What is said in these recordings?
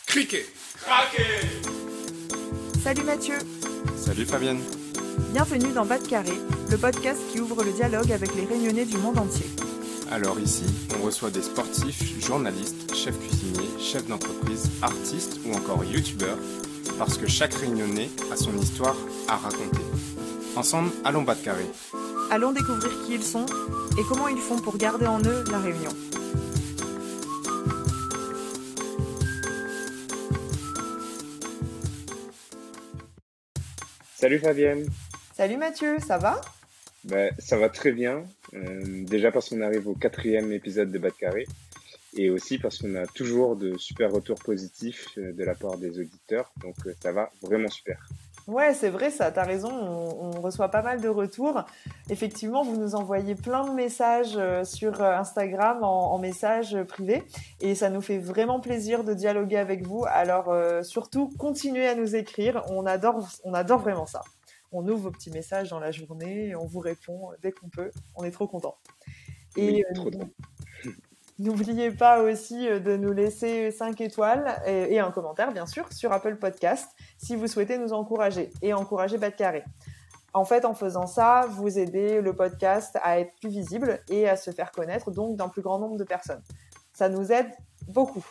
Criquet. Craquez. Salut Mathieu. Salut Fabienne. Bienvenue dans Bas de Carré, le podcast qui ouvre le dialogue avec les Réunionnais du monde entier. Alors ici, on reçoit des sportifs, journalistes, chefs cuisiniers, chefs d'entreprise, artistes ou encore youtubeurs, parce que chaque Réunionnais a son histoire à raconter. Ensemble, allons Bas de Carré. Allons découvrir qui ils sont et comment ils font pour garder en eux la Réunion. Salut Fabienne. Salut Mathieu, ça va ? Ça va très bien. Déjà parce qu'on arrive au 4e épisode de Bas de Carré et aussi parce qu'on a toujours de super retours positifs de la part des auditeurs. Donc ça va vraiment super. Ouais, c'est vrai ça, t'as raison, on reçoit pas mal de retours. Effectivement, vous nous envoyez plein de messages sur Instagram en messages privés et ça nous fait vraiment plaisir de dialoguer avec vous. Alors surtout, continuez à nous écrire, on adore vraiment ça. On ouvre vos petits messages dans la journée, on vous répond dès qu'on peut, on est trop contents. Oui, Et trop drôle. n'oubliez pas aussi de nous laisser 5 étoiles et un commentaire, bien sûr, sur Apple Podcast, si vous souhaitez nous encourager et encourager Bas de Carré. En fait, en faisant ça, vous aidez le podcast à être plus visible et à se faire connaître, donc d'un plus grand nombre de personnes. Ça nous aide beaucoup.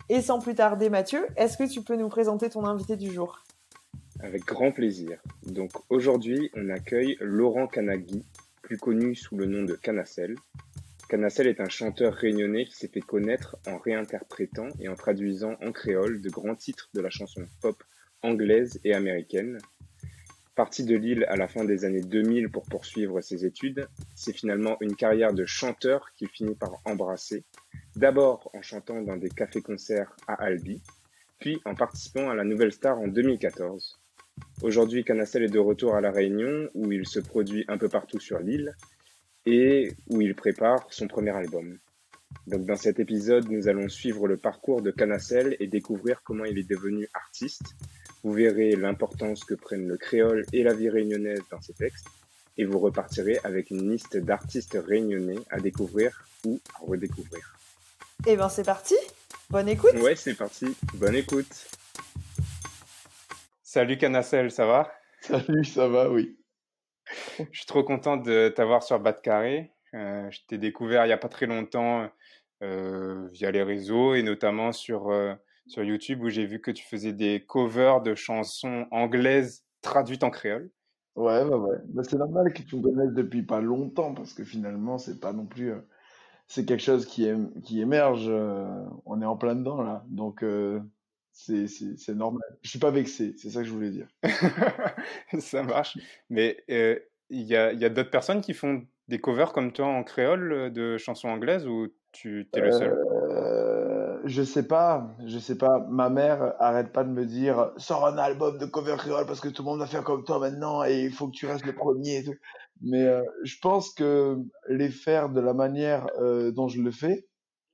Et sans plus tarder, Mathieu, est-ce que tu peux nous présenter ton invité du jour ? Avec grand plaisir. Donc aujourd'hui, on accueille Laurent Canaghi, plus connu sous le nom de Canacel. Canacel est un chanteur réunionnais qui s'est fait connaître en réinterprétant et en traduisant en créole de grands titres de la chanson pop anglaise et américaine. Parti de Lille à la fin des années 2000 pour poursuivre ses études, c'est finalement une carrière de chanteur qu'il finit par embrasser, d'abord en chantant dans des cafés-concerts à Albi, puis en participant à la Nouvelle Star en 2014. Aujourd'hui, Canacel est de retour à La Réunion, où il se produit un peu partout sur l'île, et où il prépare son premier album. Donc dans cet épisode, nous allons suivre le parcours de Canacel et découvrir comment il est devenu artiste. Vous verrez l'importance que prennent le créole et la vie réunionnaise dans ses textes, et vous repartirez avec une liste d'artistes réunionnais à découvrir ou à redécouvrir. Eh ben c'est parti, bonne écoute. Ouais, c'est parti, bonne écoute. Salut Canacel, ça va ? Salut, ça va, oui. Je suis trop content de t'avoir sur Bas de Carré. Je t'ai découvert il n'y a pas très longtemps via les réseaux et notamment sur YouTube où j'ai vu que tu faisais des covers de chansons anglaises traduites en créole. Ouais. C'est normal que tu me connaisses depuis pas longtemps parce que finalement, c'est pas non plus. C'est quelque chose qui émerge. On est en plein dedans là. Donc, c'est normal. Je suis pas vexé, c'est ça que je voulais dire. Ça marche. Mais il y a d'autres personnes qui font des covers comme toi en créole de chansons anglaises ou tu t'es le seul? Je sais pas. Ma mère arrête pas de me dire, sors un album de cover créole parce que tout le monde va faire comme toi maintenant et il faut que tu restes le premier et tout. Mais je pense que les faire de la manière dont je le fais,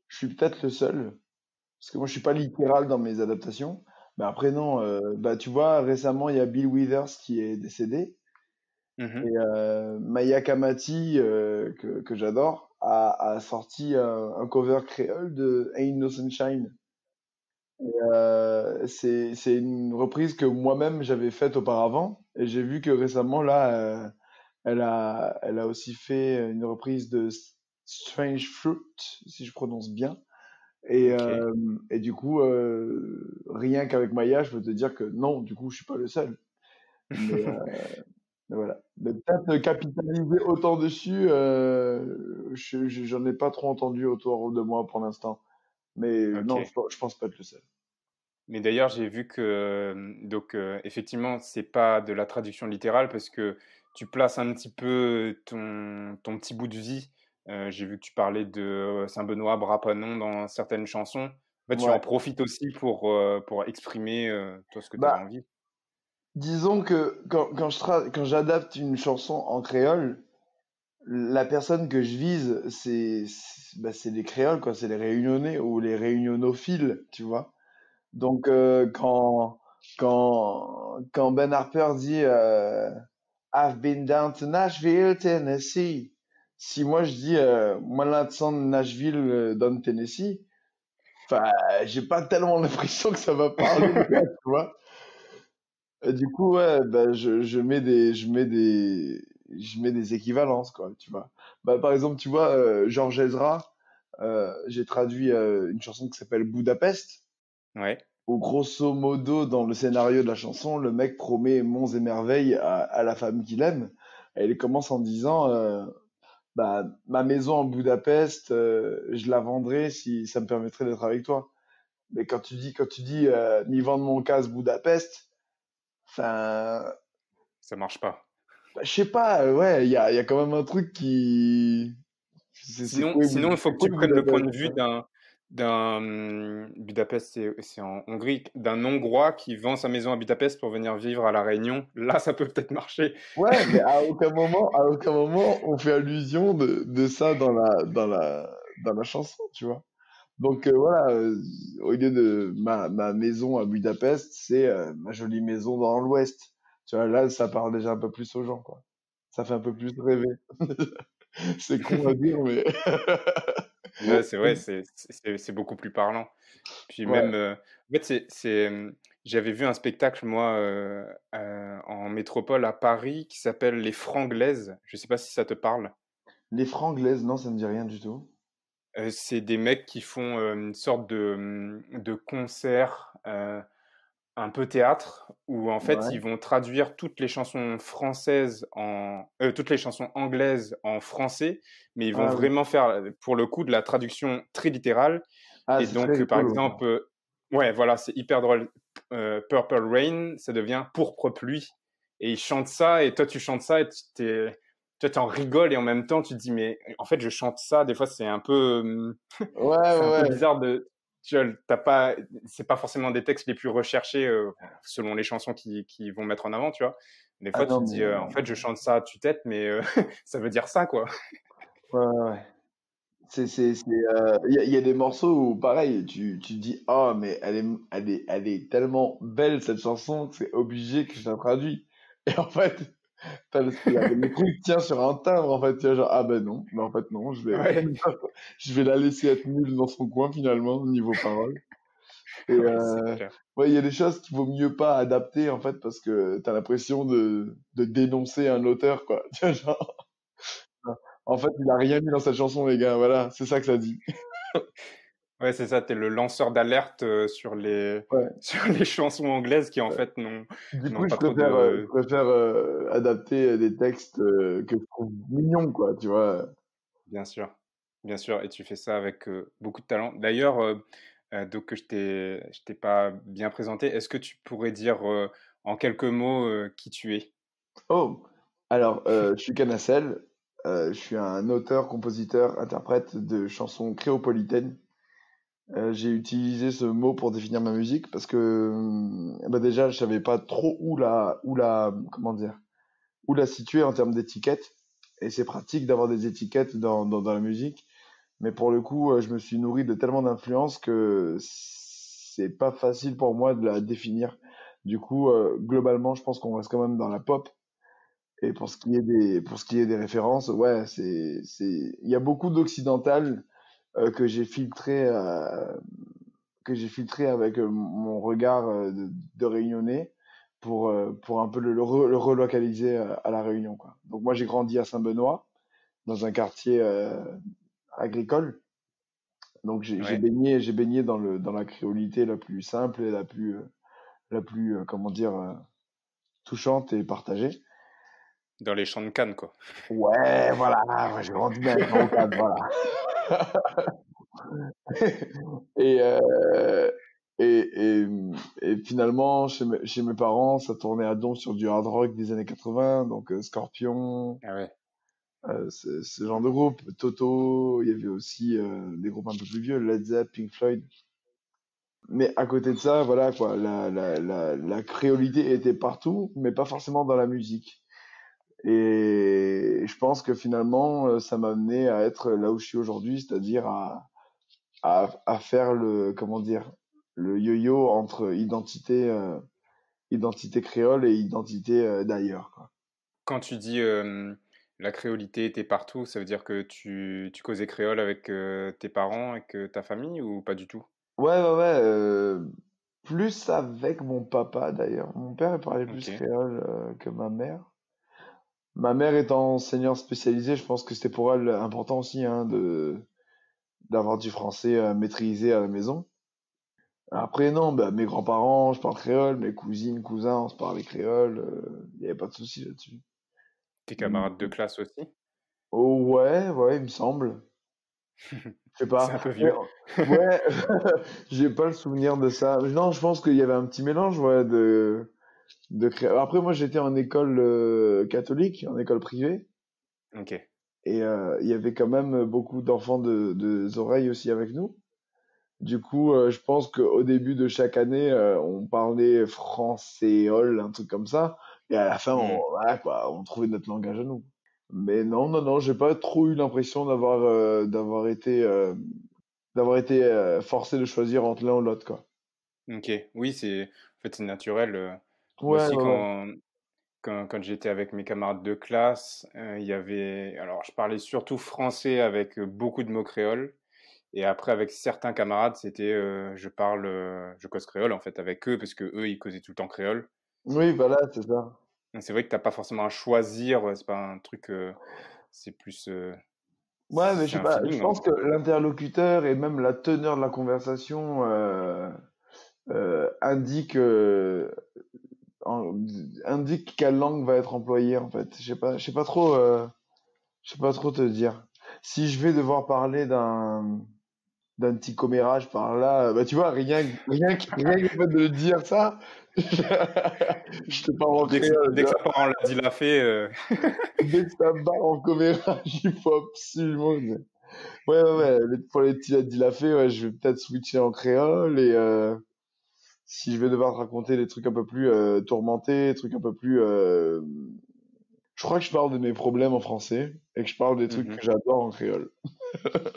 je suis peut-être le seul. Parce que moi, je suis pas littéral dans mes adaptations. Mais après, non. Tu vois, récemment, il y a Bill Withers qui est décédé. Mhm. Et Maya Kamati, que j'adore, a sorti un cover créole de Ain't No Sunshine. Et, c'est une reprise que moi-même j'avais faite auparavant. Et j'ai vu que récemment, là, elle a aussi fait une reprise de Strange Fruit, si je prononce bien. Et, Ok. et du coup, rien qu'avec Maya, je peux te dire que non, du coup, je suis pas le seul. Mais, mais voilà. Mais peut-être capitaliser autant dessus, j'en ai pas trop entendu autour de moi pour l'instant. Mais non, Ok. je pense pas être le seul. Mais d'ailleurs, j'ai vu que, effectivement, c'est pas de la traduction littérale parce que tu places un petit peu ton petit bout de vie. J'ai vu que tu parlais de Saint-Benoît, Brapanon dans certaines chansons. En fait, tu en Ouais. profites aussi pour exprimer toi ce que tu avais Bah, envie. disons que quand j'adapte une chanson en créole, la personne que je vise, c'est les créoles, quoi. C'est les réunionnais ou les réunionnophiles, tu vois. Donc, quand Ben Harper dit I've been down to Nashville, Tennessee. Si moi je dis moi là de Nashville dans le Tennessee, Enfin, j'ai pas tellement l'impression que ça va parler, quoi, tu vois. Et du coup, ouais, bah, je mets des équivalences, quoi, tu vois. Bah, par exemple, tu vois, Georges Ezra, j'ai traduit une chanson qui s'appelle Budapest, Ouais. où grosso modo, dans le scénario de la chanson, le mec promet monts et merveilles à la femme qu'il aime. Et il commence en disant, bah, ma maison en Budapest, je la vendrai si ça me permettrait d'être avec toi. Mais quand tu dis, m'y vendre mon casse Budapest, enfin, Ça marche pas. bah, je sais pas, ouais, il y a quand même un truc qui, Sinon, il faut C'est que quoi tu prennes le point Budapest, de vue hein. d'un Budapest, c'est en Hongrie, d'un Hongrois qui vend sa maison à Budapest pour venir vivre à La Réunion. Là, ça peut peut-être marcher. Ouais, mais à aucun moment, on fait allusion de ça dans la chanson, tu vois. Donc voilà, au lieu de ma maison à Budapest, c'est ma jolie maison dans l'Ouest. Tu vois, là, ça parle déjà un peu plus aux gens, quoi. Ça fait un peu plus rêver. C'est con à dire, mais Ouais, c'est vrai, c'est beaucoup plus parlant. Puis ouais. même, en fait, j'avais vu un spectacle, moi, en métropole à Paris qui s'appelle Les Franglaises. Je sais pas si ça te parle. Les franglaises, non, ça me dit rien du tout. C'est des mecs qui font une sorte de concert un peu théâtre où en fait Ouais. ils vont traduire toutes les chansons françaises toutes les chansons anglaises en français, mais ils vont Ah oui. vraiment faire pour le coup de la traduction très littérale. Ah, Et c'est très donc par rigolo, ça. exemple, ouais voilà, c'est hyper drôle. Purple Rain, ça devient pourpre pluie. Et ils chantent ça et toi tu chantes ça et toi tu en rigoles et en même temps tu te dis mais en fait je chante ça. Des fois Ouais, c'est un peu ouais. bizarre de tu vois, t'as pas, c'est pas forcément des textes les plus recherchés selon les chansons qui vont mettre en avant, tu vois. Des Ah fois, tu non, te mais dis, en fait, je chante ça à tue-tête, mais ça veut dire ça, quoi. ouais, ouais, ouais. Il y a des morceaux où, pareil, tu te dis, oh, mais elle est tellement belle, cette chanson, que c'est obligé que je la traduis. Et en fait, le truc tient sur un timbre, en fait. Tu vois, genre, ah ben non, mais en fait, non, Ouais, je vais la laisser être nulle dans son coin, finalement, niveau parole. Et, ouais, c'est clair. ouais, il y a des choses qu'il vaut mieux pas adapter, en fait, parce que t'as l'impression de dénoncer un auteur, quoi. Tu vois, genre, en fait, il a rien mis dans cette chanson, les gars, voilà, c'est ça que ça dit. Ouais, c'est ça, t'es le lanceur d'alerte sur Ouais. sur les chansons anglaises qui, en Ouais. fait, Du n'ont coup, pas trop je de. préfère adapter des textes que je trouve mignons, quoi, tu vois. Bien sûr, bien sûr, et tu fais ça avec beaucoup de talent. D'ailleurs, donc je t'ai pas bien présenté. Est-ce que tu pourrais dire en quelques mots qui tu es? Oh, alors, je suis Canacel, je suis un auteur, compositeur, interprète de chansons créopolitaines. J'ai utilisé ce mot pour définir ma musique parce que bah déjà, je savais pas trop comment dire, où la situer en termes d'étiquette. Et c'est pratique d'avoir des étiquettes dans la musique. Mais pour le coup, je me suis nourri de tellement d'influences que c'est pas facile pour moi de la définir. Du coup, globalement, je pense qu'on reste quand même dans la pop. Et pour ce qui est des références, ouais, il y a beaucoup d'occidental que que j'ai filtré avec mon regard de Réunionnais pour un peu le relocaliser à la Réunion, quoi. Donc moi, j'ai grandi à Saint-Benoît, dans un quartier agricole. Donc Ouais, j'ai baigné dans la créolité la plus simple et la plus comment dire, touchante et partagée. dans les champs de Cannes, quoi. Ouais, voilà, ouais, j'ai grandi dans les rocades, voilà. Et, et, et, et finalement, chez mes parents, ça tournait à donf sur du hard rock des années 80, donc Scorpion, Ah ouais. ce genre de groupe, Toto, il y avait aussi des groupes un peu plus vieux, Led Zepp, Pink Floyd. Mais à côté de ça, voilà quoi, la créolité était partout, mais pas forcément dans la musique. Et je pense que finalement, ça m'a amené à être là où je suis aujourd'hui, c'est-à-dire à faire comment dire, le yo-yo entre identité créole et identité d'ailleurs, quoi. Quand tu dis la créolité était partout, ça veut dire que tu causais créole avec tes parents, avec ta famille ou pas du tout? Ouais. Plus avec mon papa d'ailleurs. Mon père il parlait plus Ok. créole que ma mère. Ma mère étant enseignante spécialisée, je pense que c'était pour elle important aussi hein, de d'avoir du français maîtrisé à la maison. Après non, bah, mes grands-parents, je parle créole, mes cousines, cousins, on se parlait créole, il n'y avait pas de souci là-dessus. Tes Mm. camarades de classe aussi? Oh ouais, il me semble. Je sais C'est un pas. peu Mais, vieux. ouais, j'ai pas le souvenir de ça. Non, je pense qu'il y avait un petit mélange, ouais, Après, moi, j'étais en école catholique, en école privée, Ok. et il y avait quand même beaucoup d'enfants de oreilles aussi avec nous. Du coup, je pense qu'au début de chaque année, on parlait françaiol, un truc comme ça, et à la fin, Hmm. voilà, quoi, on trouvait notre langage à nous. Mais non, j'ai pas trop eu l'impression d'avoir été forcé de choisir entre l'un ou l'autre, quoi. Ok. Oui, en fait, c'est naturel. Moi Ouais, aussi, ouais, ouais. quand j'étais avec mes camarades de classe, il y avait, alors je parlais surtout français avec beaucoup de mots créoles. Et après, avec certains camarades, c'était, je cause créole en fait avec eux parce que eux, ils causaient tout le temps créole. Oui, voilà, c'est ça. Donc, c'est vrai que t'as pas forcément à choisir, c'est pas un truc, c'est plus, Ouais, mais je c'est sais un pas, je feeling en pense fait. que l'interlocuteur et même la teneur de la conversation indique, en- indique quelle langue va être employée en fait. Je sais pas trop te dire. Si je vais devoir parler d'un petit commérage par là, bah tu vois, rien que le fait de dire ça, je te parle en créole, Dès tu que ça vois. part en ladilafé, Dès que ça part en commérage, il faut absolument. Pour les petits lads dilafés, ouais, je vais peut-être switcher en créole et si je vais devoir te raconter des trucs un peu plus tourmentés, des trucs un peu plus. Je crois que je parle de mes problèmes en français et que je parle des trucs mhm. que j'adore en créole.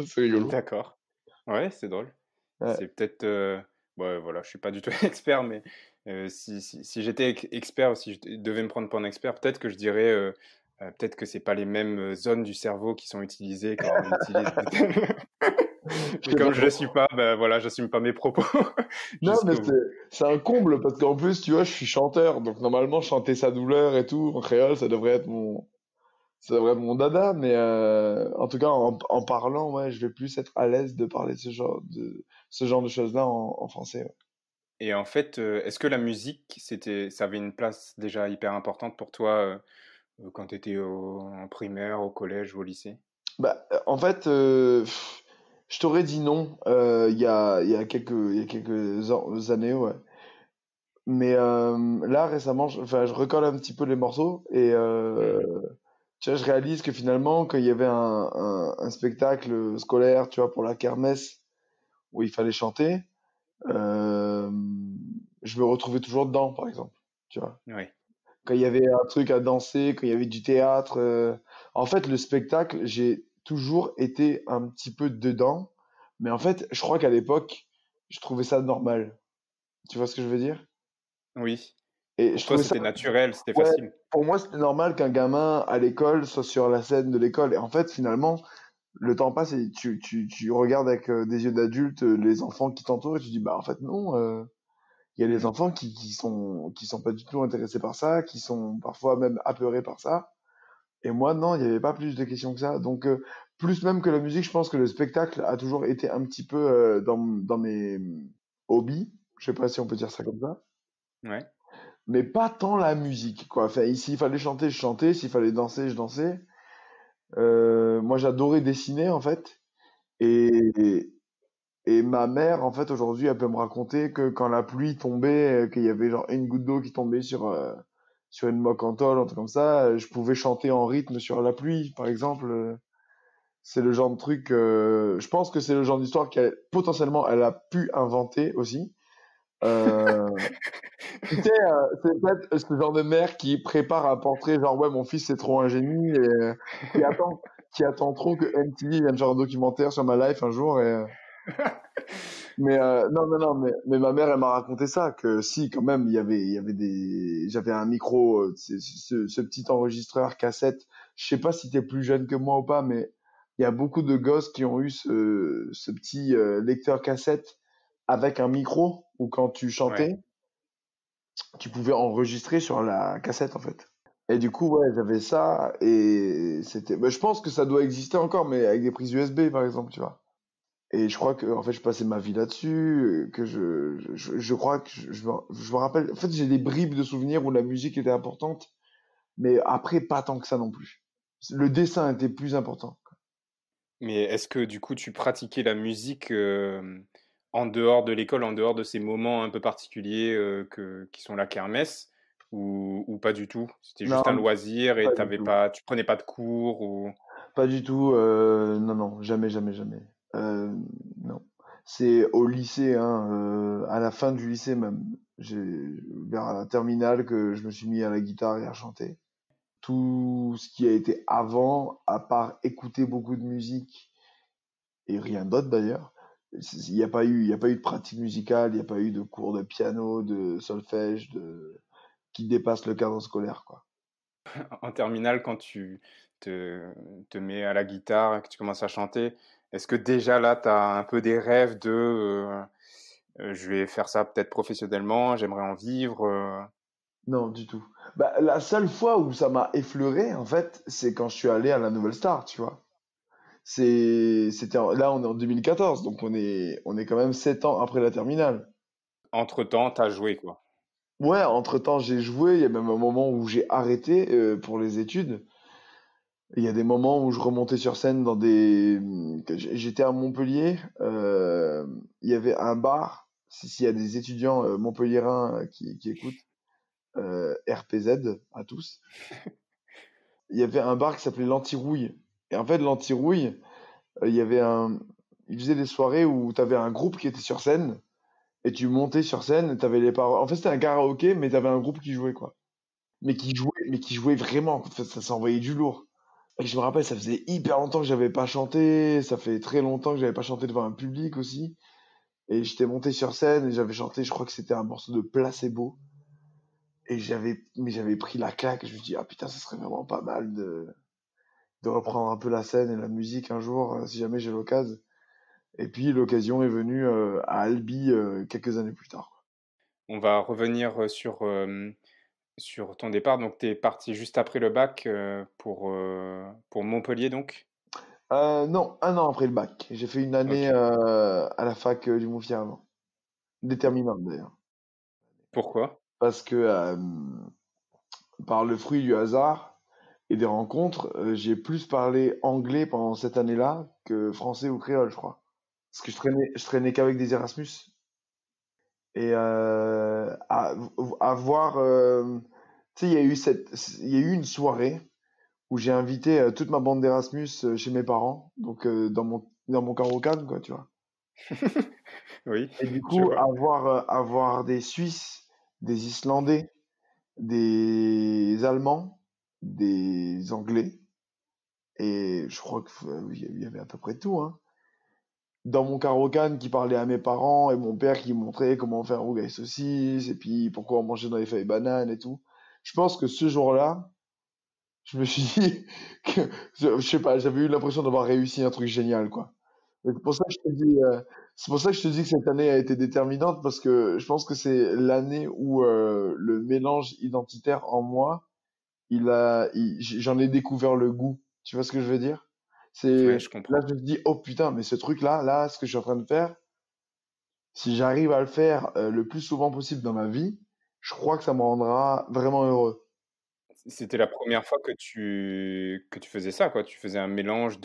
C'est rigolo. D'accord. Ouais, c'est drôle. Ouais. C'est peut-être, ouais, voilà, je suis pas du tout expert, mais si j'étais expert, si je devais me prendre pour un expert, peut-être que je dirais, peut-être que c'est pas les mêmes zones du cerveau qui sont utilisées quand on utilise. Je Mais sais pas comme je le trop. suis pas, ben voilà, j'assume pas mes propos Non, mais jusqu'au bout. c'est un comble parce qu'en plus, tu vois, je suis chanteur, donc normalement chanter sa douleur et tout en créole, ça devrait être mon dada, mais en tout cas, en parlant, ouais, je vais plus être à l'aise de parler ce genre de choses-là en français. Ouais. Et en fait, est-ce que la musique, ça avait une place déjà hyper importante pour toi quand tu étais en primaire, au collège ou au lycée? Bah, en fait, je t'aurais dit non il y a quelques années, ouais. Mais là, récemment, enfin, je recolle un petit peu les morceaux et Mhm. tu vois, je réalise que finalement, quand il y avait un spectacle scolaire, tu vois, pour la kermesse où il fallait chanter, euh, je me retrouvais toujours dedans, par exemple. Tu vois. Ouais. Quand il y avait un truc à danser, quand il y avait du théâtre. En fait, le spectacle, j'ai toujours été un petit peu dedans. Mais en fait, je crois qu'à l'époque, je trouvais ça normal. Tu vois ce que je veux dire? Oui. Et je Pour toi, trouvais ça, c'était naturel, c'était ouais, facile. pour moi, c'était normal qu'un gamin à l'école soit sur la scène de l'école. Et en fait, finalement, le temps passe et tu regardes avec des yeux d'adulte les enfants qui t'entourent et tu dis, bah, en fait, non. Il y a des Mhm. enfants qui sont pas du tout intéressés par ça, qui sont parfois même apeurés par ça. Et moi, non, il n'y avait pas plus de questions que ça. Donc, plus même que la musique, je pense que le spectacle a toujours été un petit peu dans mes hobbies. Je sais pas si on peut dire ça comme ça. Ouais. Mais pas tant la musique, quoi. Enfin, s'il fallait chanter, je chantais. S'il fallait danser, je dansais. Moi, j'adorais dessiner, en fait. Et, et ma mère, en fait, aujourd'hui, elle peut me raconter que quand la pluie tombait, qu'il y avait genre une goutte d'eau qui tombait sur une moque en tôle, un truc comme ça, je pouvais chanter en rythme sur la pluie, par exemple. C'est le genre de truc, je pense que c'est le genre d'histoire qu'elle, potentiellement, elle a pu inventer aussi. Euh, tu sais, c'est peut-être ce genre de mère qui prépare un portrait, genre, ouais, mon fils, c'est trop un génie, et qui attend trop que MTV vienne faire un documentaire sur ma life un jour, mais non, mais ma mère, elle m'a raconté ça, que si, quand même, il y avait j'avais un micro, ce petit enregistreur cassette. Je sais pas si t'es plus jeune que moi ou pas, mais il y a beaucoup de gosses qui ont eu ce petit lecteur cassette avec un micro ou quand tu Ouais. chantais, tu pouvais enregistrer sur la cassette en fait. Et du coup, ouais, j'avais ça et c'était. Bah, je pense que ça doit exister encore, mais avec des prises USB par exemple, tu vois. Et je crois que en fait, je passais ma vie là-dessus, que je crois que je me rappelle. En fait, j'ai des bribes de souvenirs où la musique était importante, mais après, pas tant que ça non plus. Le dessin était plus important. Mais est-ce que du coup tu pratiquais la musique en dehors de l'école, en dehors de ces moments un peu particuliers qui sont la kermesse, ou pas du tout? C'était juste un Non, loisir et pas du tout. tu prenais pas de cours ou... Pas du tout. Non, non, jamais, jamais, jamais. Euh, non. C'est au lycée, hein, à la fin du lycée même, vers la terminale que je me suis mis à la guitare et à chanter. Tout ce qui a été avant, à part écouter beaucoup de musique et rien d'autre d'ailleurs, il y a pas eu de pratique musicale, il n'y a pas eu de cours de piano, de solfège, qui dépasse le cadre scolaire, quoi. En terminale, quand tu te, te mets à la guitare et que tu commences à chanter, est-ce que déjà là tu as un peu des rêves de je vais faire ça peut-être professionnellement, j'aimerais en vivre Non, du tout. Bah, la seule fois où ça m'a effleuré, en fait, c'est quand je suis allé à la Nouvelle Star, tu vois. Là, on est en 2014, donc on est quand même 7 ans après la terminale. entre-temps, tu as joué quoi. Ouais, entre-temps, j'ai joué. Il y a même un moment où j'ai arrêté pour les études. Il y a des moments où je remontais sur scène j'étais à Montpellier. Il y avait un bar. S'il y a des étudiants montpelliérains qui écoutent, RPZ à tous. Il y avait un bar qui s'appelait l'Antirouille. Et en fait, l'Antirouille, il y avait il faisait des soirées où tu avais un groupe qui était sur scène et tu montais sur scène, tu avais les paroles. En fait, c'était un karaoké, mais tu avais un groupe qui jouait, quoi. Mais qui jouait vraiment. En fait, ça s'envoyait du lourd. Et je me rappelle, ça faisait hyper longtemps que j'avais pas chanté. Ça fait très longtemps que j'avais pas chanté devant un public aussi. Et j'étais monté sur scène et j'avais chanté, je crois que c'était un morceau de Placebo. Et j'avais pris la claque. Je me dis, ah putain, ça serait vraiment pas mal de reprendre un peu la scène et la musique un jour, si jamais j'ai l'occasion. Et puis l'occasion est venue à Albi quelques années plus tard. On va revenir sur ton départ. Donc, tu es parti juste après le bac pour Montpellier, donc. Non, un an après le bac. J'ai fait une année Ok. à la fac du Mont-Fier avant. Déterminante d'ailleurs. Pourquoi? Parce que par le fruit du hasard et des rencontres, j'ai plus parlé anglais pendant cette année-là que français ou créole, je crois. Parce que je traînais qu'avec des Erasmus. Et à voir, tu sais, il y a eu une soirée où j'ai invité toute ma bande d'Erasmus chez mes parents, donc dans mon Carocan, quoi, tu vois. Oui, Et du je coup, vois. avoir des Suisses, des Islandais, des Allemands, des Anglais, et je crois qu'il y avait à peu près tout, hein. Dans mon Carocan qui parlait à mes parents et mon père qui montrait comment faire un rougail saucisse et puis pourquoi on mangeait dans les feuilles bananes et tout. Je pense que ce jour-là, je me suis dit que, je sais pas, j'avais eu l'impression d'avoir réussi un truc génial, quoi. Et c'est pour ça que je te dis, c'est pour ça que je te dis que cette année a été déterminante parce que je pense que c'est l'année où le mélange identitaire en moi, j'en ai découvert le goût. Tu vois ce que je veux dire? Ouais, C'est je là comprends. je me dis oh putain, mais ce truc-là, là, ce que je suis en train de faire, si j'arrive à le faire le plus souvent possible dans ma vie, je crois que ça me rendra vraiment heureux. C'était la première fois que tu faisais ça, quoi. Tu faisais un mélange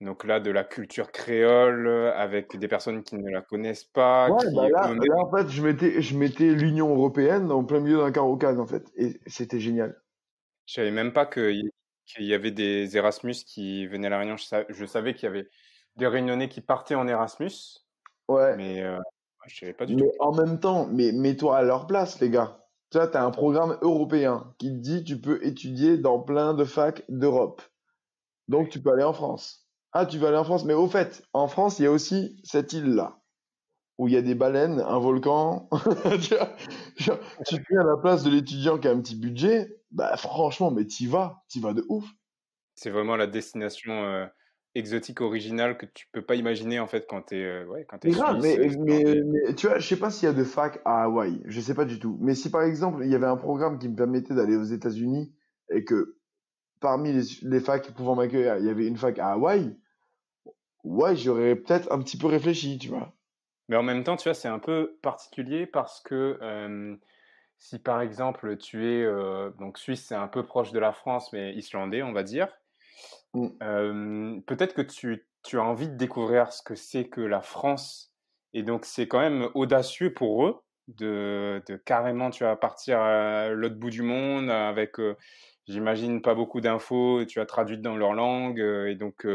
donc là, de la culture créole avec des personnes qui ne la connaissent pas, Ouais, bah qui là eux-mêmes... en fait, je mettais l'Union européenne en plein milieu d'un carocane en fait, et c'était génial. Je savais même pas qu'il y avait des Erasmus qui venaient à La Réunion. Je savais qu'il y avait des Réunionnais qui partaient en Erasmus, Ouais, mais ouais, je savais pas du tout. mais en même temps, mais mets-toi à leur place, les gars. Tu vois, t'as un programme européen qui te dit tu peux étudier dans plein de facs d'Europe. Donc tu peux aller en France. Ah, tu veux aller en France, mais au fait, en France, il y a aussi cette île-là, où il y a des baleines, un volcan. Tu vois, genre, tu te mets à la place de l'étudiant qui a un petit budget, bah franchement, mais t'y vas de ouf. C'est vraiment la destination exotique original que tu peux pas imaginer en fait quand t'es Mais grave, suisse et mais tu vois, je sais pas s'il y a de fac à Hawaï, je sais pas du tout. Mais si par exemple, il y avait un programme qui me permettait d'aller aux États-Unis et que parmi les facs pouvant m'accueillir, il y avait une fac à Hawaï, ouais, j'aurais peut-être un petit peu réfléchi, tu vois. Mais en même temps, tu vois, c'est un peu particulier parce que si par exemple tu es donc Suisse, c'est un peu proche de la France, mais islandais, on va dire. Mm. Peut-être que tu as envie de découvrir ce que c'est que la France. Et donc, c'est quand même audacieux pour eux de carrément, tu vas partir à l'autre bout du monde avec, j'imagine, pas beaucoup d'infos, tu as traduit dans leur langue. Et donc,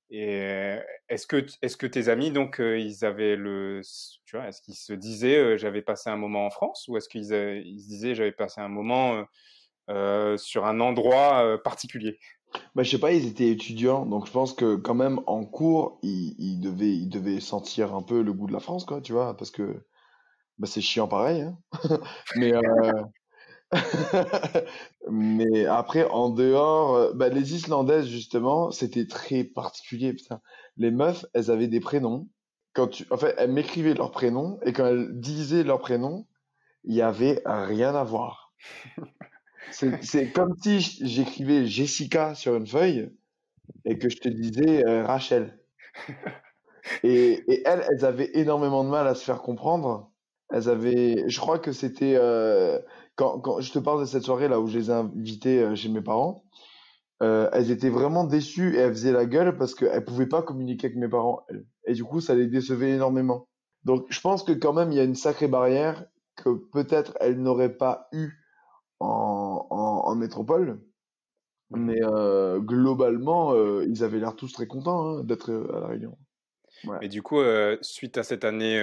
est-ce que tes amis, donc, ils avaient tu vois, est-ce qu'ils se disaient, j'avais passé un moment en France, ou est-ce ils se disaient, j'avais passé un moment sur un endroit particulier? Bah, je sais pas, ils étaient étudiants, donc je pense que quand même en cours, ils devaient sentir un peu le goût de la France, quoi, tu vois, parce que bah, c'est chiant pareil, hein. Mais, mais après, en dehors, bah, les Islandaises, justement, c'était très particulier, putain. Les meufs, elles avaient des prénoms. En fait, elles m'écrivaient leurs prénoms, et quand elles disaient leurs prénoms, il y avait rien à voir. C'est comme si j'écrivais Jessica sur une feuille, et que je te disais Rachel. Et elles avaient énormément de mal à se faire comprendre. Je crois que c'était quand je te parle de cette soirée là où je les ai invitées chez mes parents, elles étaient vraiment déçues et elles faisaient la gueule parce qu'elles pouvaient pas communiquer avec mes parents, elles. Et du coup, ça les décevait énormément. Donc, je pense que quand même, il y a une sacrée barrière que peut-être elles n'auraient pas eu en métropole. Mais globalement, ils avaient l'air tous très contents hein, d'être à La Réunion. Ouais. Mais du coup, suite à cette année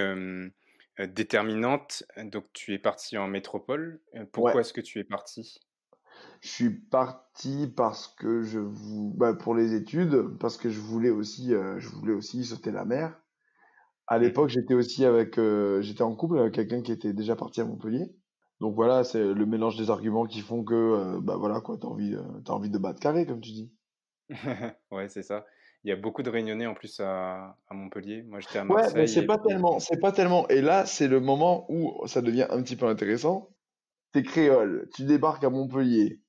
déterminante, donc tu es parti en métropole. Ouais. Pourquoi est-ce que tu es parti? Je suis parti parce que bah, pour les études, parce que je voulais aussi sauter la mer. À l'époque, Mhm. j'étais en couple avec quelqu'un qui était déjà parti à Montpellier. Donc voilà, c'est le mélange des arguments qui font que, bah voilà quoi, t'as envie de battre carré, comme tu dis. Ouais, c'est ça. Il y a beaucoup de Réunionnais en plus à Montpellier. Moi, j'étais à Ouais, mais Marseille et puis. c'est pas tellement. Et là, c'est le moment où ça devient un petit peu intéressant. T'es créole, tu débarques à Montpellier.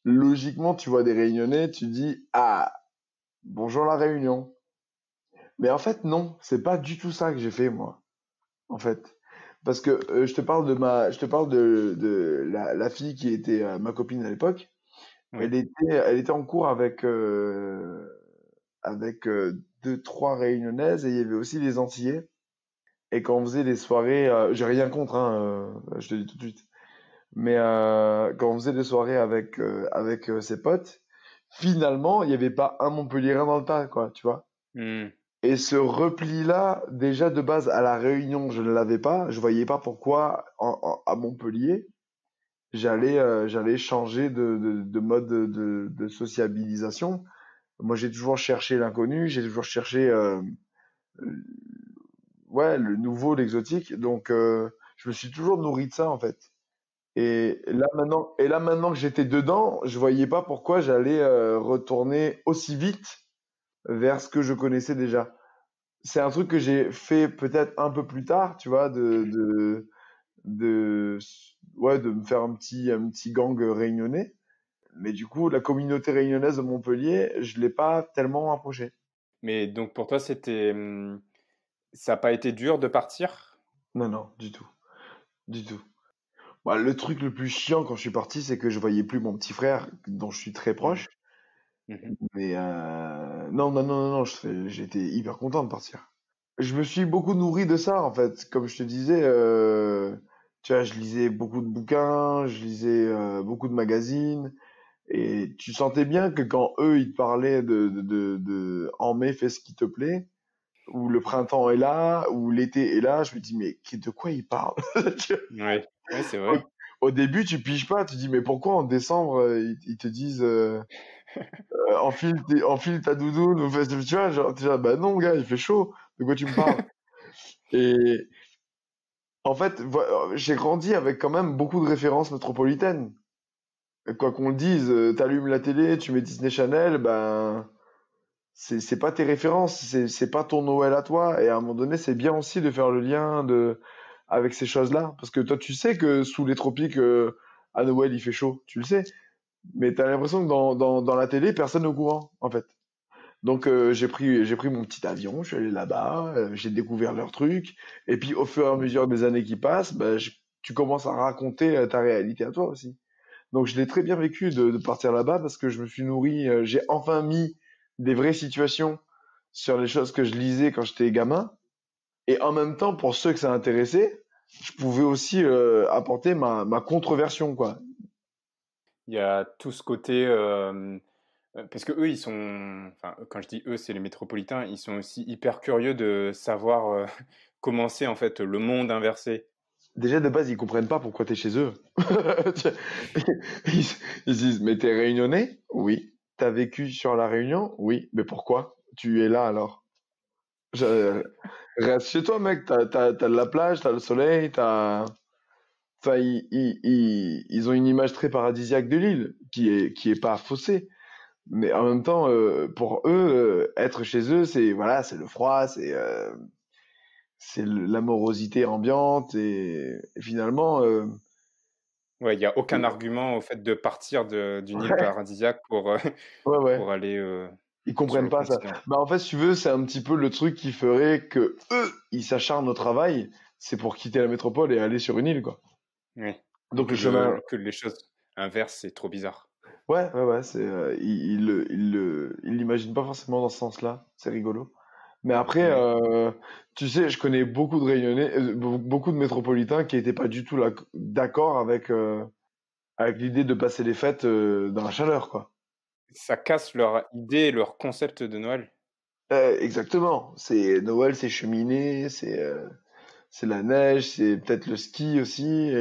Logiquement, tu vois des Réunionnais, tu dis, ah, bonjour la Réunion. Mais en fait, non, c'est pas du tout ça que j'ai fait, moi, en fait. Parce que je te parle de la fille qui était ma copine à l'époque. Oui. Elle était en cours avec deux, trois Réunionnaises et il y avait aussi les Antillais. Et quand on faisait des soirées, j'ai rien contre, hein, je te dis tout de suite. Mais quand on faisait des soirées avec ses potes, finalement, il n'y avait pas un Montpelliérain dans le tas, quoi, tu vois. Hmm. Et ce repli-là, déjà de base à La Réunion, je ne l'avais pas. Je voyais pas pourquoi à Montpellier, j'allais changer de mode de sociabilisation. Moi, j'ai toujours cherché l'inconnu, j'ai toujours cherché euh, ouais, le nouveau, l'exotique. Donc, je me suis toujours nourri de ça, en fait. Et là maintenant que j'étais dedans, je voyais pas pourquoi j'allais retourner aussi vite vers ce que je connaissais déjà. C'est un truc que j'ai fait peut-être un peu plus tard, tu vois, de, ouais, de me faire un petit gang réunionnais. Mais du coup, la communauté réunionnaise de Montpellier, je l'ai pas tellement approchée. Mais donc pour toi, ça n'a pas été dur de partir? Non, non, du tout, du tout. Bah, le truc le plus chiant quand je suis parti, c'est que je voyais plus mon petit frère, dont je suis très Hmm. proche. Mhm. Mais non, non, non, non, non, j'étais hyper content de partir. Je me suis beaucoup nourri de ça, en fait. Comme je te disais, tu vois, je lisais beaucoup de bouquins, je lisais beaucoup de magazines, et tu sentais bien que quand eux, ils te parlaient en mai, fais ce qui te plaît, ou le printemps est là, ou l'été est là, je me dis, mais de quoi ils parlent? Tu vois, Oui, ouais, c'est Au, vrai. au début, tu piges pas, tu dis, mais pourquoi en décembre, ils te disent, enfile ta doudoune, ou tu vois, genre, t'es là, bah non, gars, il fait chaud, de quoi tu me parles? Et en fait, j'ai grandi avec quand même beaucoup de références métropolitaines. Quoi qu'on le dise, t'allumes la télé, tu mets Disney Channel, ben, c'est pas tes références, c'est pas ton Noël à toi. Et à un moment donné, c'est bien aussi de faire le lien avec ces choses-là. Parce que toi, tu sais que sous les tropiques, à Noël, il fait chaud, tu le sais. Mais t'as l'impression que dans la télé, personne n'est au courant, en fait. Donc j'ai pris mon petit avion, je suis allé là-bas, j'ai découvert leurs trucs, et puis au fur et à mesure des années qui passent, bah, tu commences à raconter ta réalité à toi aussi. Donc je l'ai très bien vécu de partir là-bas parce que je me suis nourri, j'ai enfin mis des vraies situations sur les choses que je lisais quand j'étais gamin, et en même temps pour ceux que ça intéressait, je pouvais aussi apporter ma contre-version, quoi. Il y a tout ce côté, parce que eux, ils sont, enfin, quand je dis eux, c'est les métropolitains, ils sont aussi hyper curieux de savoir comment c'est en fait le monde inversé. Déjà de base ils comprennent pas pourquoi t'es chez eux. Ils, ils disent mais t'es réunionnais? Oui. T'as vécu sur la Réunion? Oui. Mais pourquoi? Tu es là alors? Je- Reste chez toi mec, t'as de la plage, t'as le soleil, enfin ils ont une image très paradisiaque de l'île qui est pas faussée. Mais en même temps, pour eux, être chez eux, c'est voilà, c'est le froid, c'est l'amorosité ambiante et finalement, Ouais, il y a aucun c'est- argument au fait de partir d'une île paradisiaque pour ouais, ouais. pour aller Ils sur comprennent le pas ça. continent. Bah en fait, si tu veux, c'est un petit peu le truc qui ferait que eux, ils s'acharnent au travail, c'est pour quitter la métropole et aller sur une île, quoi. Oui. Et Donc le chemin, que les choses inversent, c'est trop bizarre. ouais, ouais, ouais, ils l'imaginent pas forcément dans ce sens-là. C'est rigolo. Mais après, Ouais. tu sais, je connais beaucoup de Réunionnais, beaucoup de métropolitains qui étaient pas du tout d'accord avec l'idée de passer les fêtes dans la chaleur, quoi. Ça casse leur idée, leur concept de Noël. Exactement. C'est Noël, c'est cheminée, c'est la neige, c'est peut-être le ski aussi.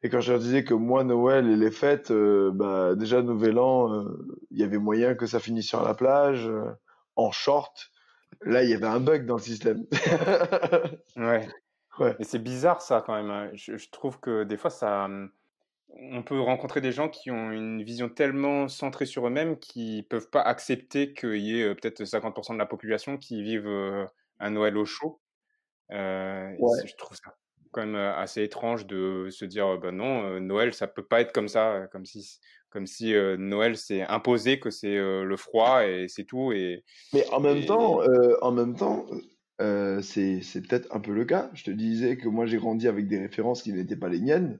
Et quand je leur disais que moi, Noël et les fêtes, bah, déjà, Nouvel An, il y avait moyen que ça finisse sur la plage, en short. Là, il y avait un bug dans le système. Ouais. Ouais. Mais c'est bizarre ça quand même, hein. Je trouve que des fois ça, on peut rencontrer des gens qui ont une vision tellement centrée sur eux-mêmes qu'ils peuvent pas accepter qu'il y ait peut-être 50% de la population qui vivent un Noël au chaud. Et Ouais. je trouve ça quand même assez étrange de se dire bah non, Noël ça peut pas être comme ça, comme si Noël c'est imposé que c'est le froid et c'est tout Mais et en même temps, c'est peut-être un peu le cas. Je te disais que moi, j'ai grandi avec des références qui n'étaient pas les miennes.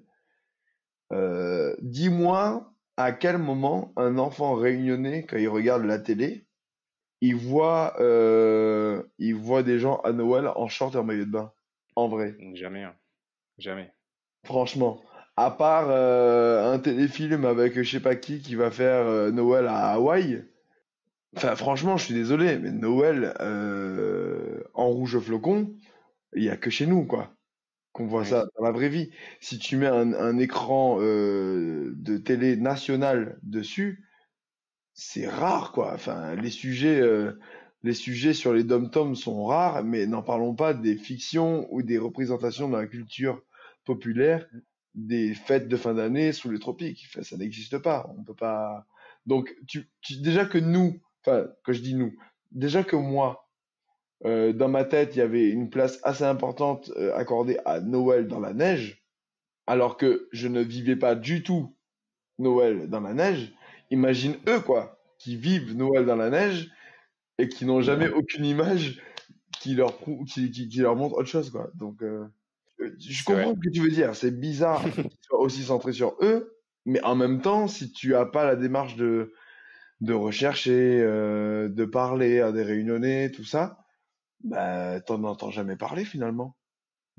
Dis-moi à quel moment un enfant réunionnais, quand il regarde la télé, il voit des gens à Noël en short et en maillot de bain. En vrai. jamais, hein, jamais. Franchement. À part un téléfilm avec je sais pas qui va faire Noël à Hawaï. Enfin, franchement, je suis désolé, mais Noël en rouge flocon, il y a que chez nous, quoi, qu'on voit Oui. ça dans la vraie vie. Si tu mets un écran de télé nationale dessus, c'est rare, quoi. Enfin, les sujets sur les dom-toms sont rares, mais n'en parlons pas des fictions ou des représentations de la culture populaire des fêtes de fin d'année sous les tropiques. Enfin, ça n'existe pas. On peut pas. Donc, déjà que nous, enfin, que je dis nous, déjà que moi, dans ma tête, il y avait une place assez importante accordée à Noël dans la neige, alors que je ne vivais pas du tout Noël dans la neige. Imagine eux, quoi, qui vivent Noël dans la neige et qui n'ont jamais aucune image qui leur montre autre chose, quoi. Donc, je C'est comprends vrai. ce que tu veux dire. C'est bizarre qu'ils soient aussi centrés sur eux, mais en même temps, si tu as pas la démarche de rechercher, de parler à des réunionnais, tout ça, bah, t'en entends jamais parler finalement.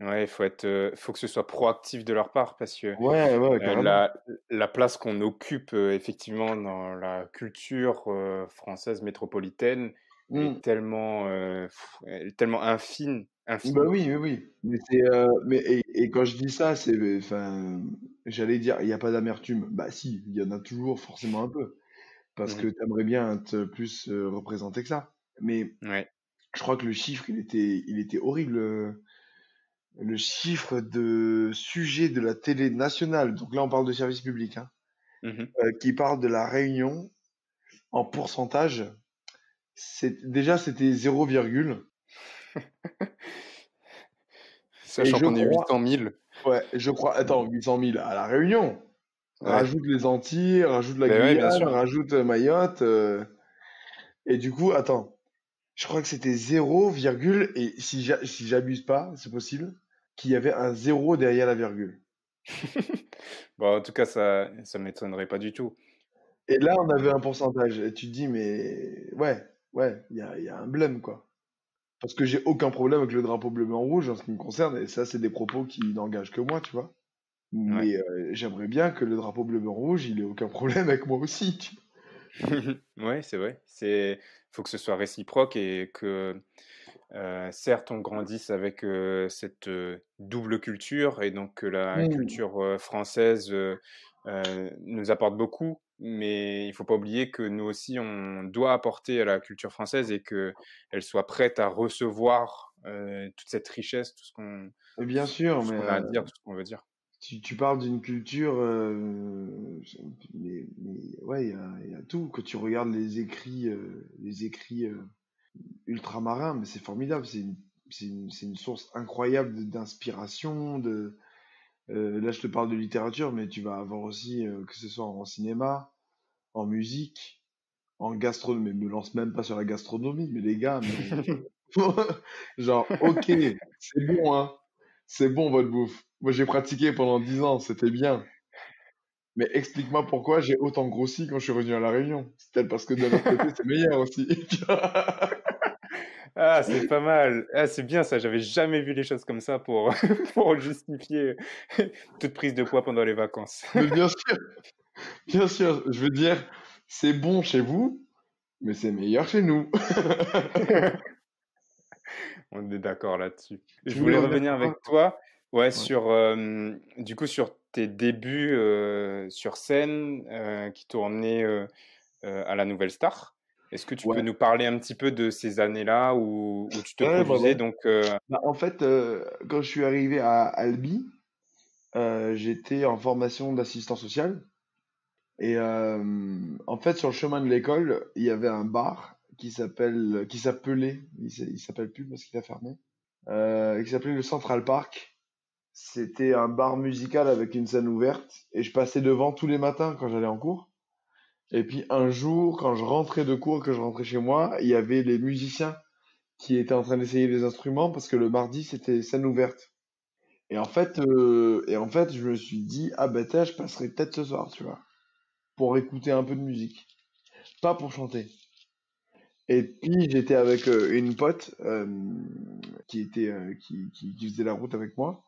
Ouais, faut que ce soit proactif de leur part parce que Ouais, ouais, carrément. la place qu'on occupe effectivement dans la culture française métropolitaine Hmm. elle est tellement Bah infime. oui, oui, oui. Mais quand je dis ça, enfin, j'allais dire, il n'y a pas d'amertume. Bah si, il y en a toujours forcément un peu, parce que Mhm. t'aimerais bien être plus représenté que ça. Mais Ouais. je crois que le chiffre, il était horrible. Le chiffre de sujets de la télé nationale, donc là on parle de service public, hein, Mhm. qui parle de la Réunion en pourcentage, Déjà, c'était 0, et Sachant qu'on est 800 000. je crois, attends, 800 000 à La Réunion. Ouais. Rajoute les Antilles, rajoute la Ben ouais, bien Guyane, sûr. rajoute Mayotte. Et du coup, attends, je crois que c'était 0, et si j'abuse pas, c'est possible, qu'il y avait un 0 derrière la virgule. Bon, en tout cas, ça m'étonnerait pas du tout. Et là, on avait un pourcentage. Et tu te dis, mais ouais, il y a un blême, quoi. Parce que j'ai aucun problème avec le drapeau bleu, blanc, rouge en ce qui me concerne, et ça, c'est des propos qui n'engagent que moi, tu vois. Ouais. Mais j'aimerais bien que le drapeau bleu, blanc, rouge, il ait aucun problème avec moi aussi. Ouais, c'est vrai. Faut que ce soit réciproque et que, certes, on grandisse avec cette double culture et donc que la Hmm. culture française nous apporte beaucoup, mais il faut pas oublier que nous aussi, on doit apporter à la culture française et que elle soit prête à recevoir toute cette richesse, Bien sûr, tout ce mais qu'on a à dire, tout ce qu'on veut dire. tu parles d'une culture, mais ouais, il y a tout. Quand tu regardes les écrits ultramarins, mais c'est formidable. C'est une source incroyable d'inspiration. Là, je te parle de littérature, mais tu vas avoir aussi, que ce soit en cinéma, en musique, en gastronomie. Mais me lance même pas sur la gastronomie, mais les gars, mais genre, ok, c'est bon, hein. C'est bon, votre bouffe. Moi, j'ai pratiqué pendant 10 ans, c'était bien. Mais explique-moi pourquoi j'ai autant grossi quand je suis revenu à La Réunion. C'est peut-être parce que d'un autre côté, c'est meilleur aussi. Ah, c'est pas mal. Ah, c'est bien ça. J'avais jamais vu les choses comme ça pour, pour justifier toute prise de poids pendant les vacances. Mais bien sûr, je veux dire, c'est bon chez vous, mais c'est meilleur chez nous. On est d'accord là-dessus. Tu Je voulais voulais revenir revenir sur quoi? avec toi, ouais, Ouais. du coup, sur tes débuts sur scène qui tournaient à la Nouvelle Star. Est-ce que tu peux Ouais. nous parler un petit peu de ces années-là où tu te Ouais, bah produisais ouais. donc Bah, en fait, quand je suis arrivé à Albi, j'étais en formation d'assistant social. Et en fait, sur le chemin de l'école, il y avait un bar qui s'appelait, il s'appelle plus parce qu'il a fermé, qui s'appelait le Central Park. C'était un bar musical avec une scène ouverte et je passais devant tous les matins quand j'allais en cours. Et puis un jour, quand je rentrais de cours, que je rentrais chez moi, il y avait les musiciens qui étaient en train d'essayer des instruments parce que le mardi c'était scène ouverte. Et en fait, je me suis dit, ah ben tiens, je passerai peut-être ce soir, tu vois, pour écouter un peu de musique, pas pour chanter. Et puis j'étais avec une pote qui faisait la route avec moi.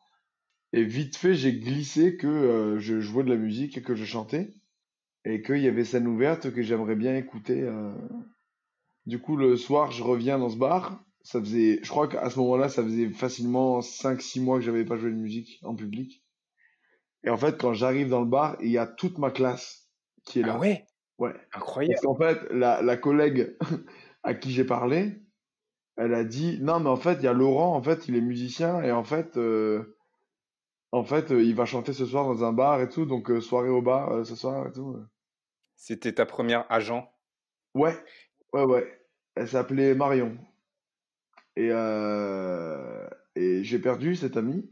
Et vite fait, j'ai glissé que je jouais de la musique et que je chantais. Et qu'il y avait scène ouverte que j'aimerais bien écouter. Du coup, le soir, je reviens dans ce bar. Je crois qu'à ce moment-là, ça faisait facilement 5 6 mois que j'avais pas joué de musique en public. Et en fait, quand j'arrive dans le bar, il y a toute ma classe qui est ah là. ouais, Ouais. Parce incroyable. qu'en fait, la collègue à qui j'ai parlé, elle a dit, non, mais en fait, il y a Laurent, en fait, il est musicien, et en fait, il va chanter ce soir dans un bar et tout, donc soirée au bar ce soir et tout. C'était ta première agent. Ouais, ouais. Elle s'appelait Marion. Et, j'ai perdu cette amie,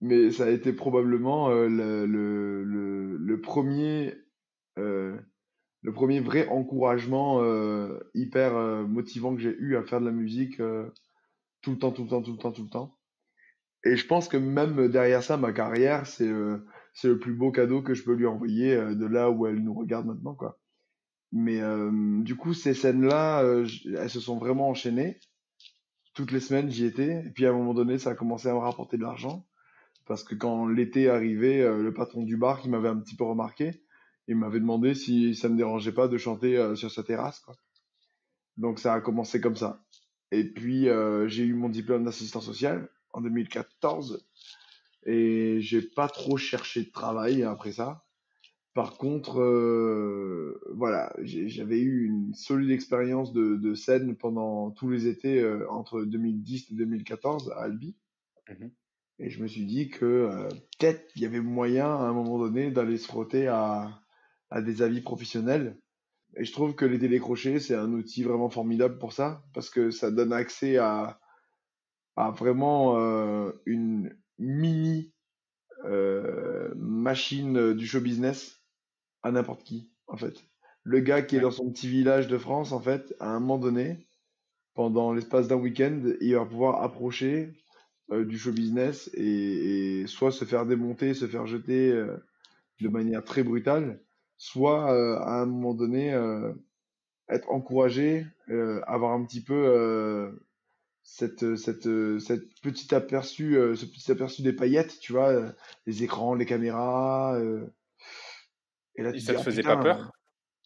mais ça a été probablement euh, le premier vrai encouragement hyper motivant que j'ai eu à faire de la musique tout le temps, tout le temps, tout le temps, tout le temps. Et je pense que même derrière ça, ma carrière, c'est le plus beau cadeau que je peux lui envoyer de là où elle nous regarde maintenant, quoi. Mais du coup, ces scènes-là, elles se sont vraiment enchaînées. Toutes les semaines, j'y étais. Et puis à un moment donné, ça a commencé à me rapporter de l'argent. Parce que quand l'été arrivait, le patron du bar, qui m'avait un petit peu remarqué, il m'avait demandé si ça me dérangeait pas de chanter sur sa terrasse, quoi. Donc ça a commencé comme ça. Et puis j'ai eu mon diplôme d'assistant social en 2014. Et j'ai pas trop cherché de travail après ça. Par contre, voilà, j'avais eu une solide expérience de scène pendant tous les étés entre 2010 et 2014 à Albi. Mhm. Et je me suis dit que peut-être il y avait moyen à un moment donné d'aller se frotter à des avis professionnels. Et je trouve que les télécrochets, c'est un outil vraiment formidable pour ça, parce que ça donne accès à vraiment une mini machine du show business à n'importe qui, en fait. Le gars qui est Ouais. dans son petit village de France, en fait, à un moment donné, pendant l'espace d'un week-end, il va pouvoir approcher du show business et soit se faire démonter, se faire jeter de manière très brutale, soit à un moment donné être encouragé, avoir un petit peu cette ce petit aperçu des paillettes, tu vois, les écrans, les caméras, et là Et tu te ça dis te ah faisait pas putain, peur?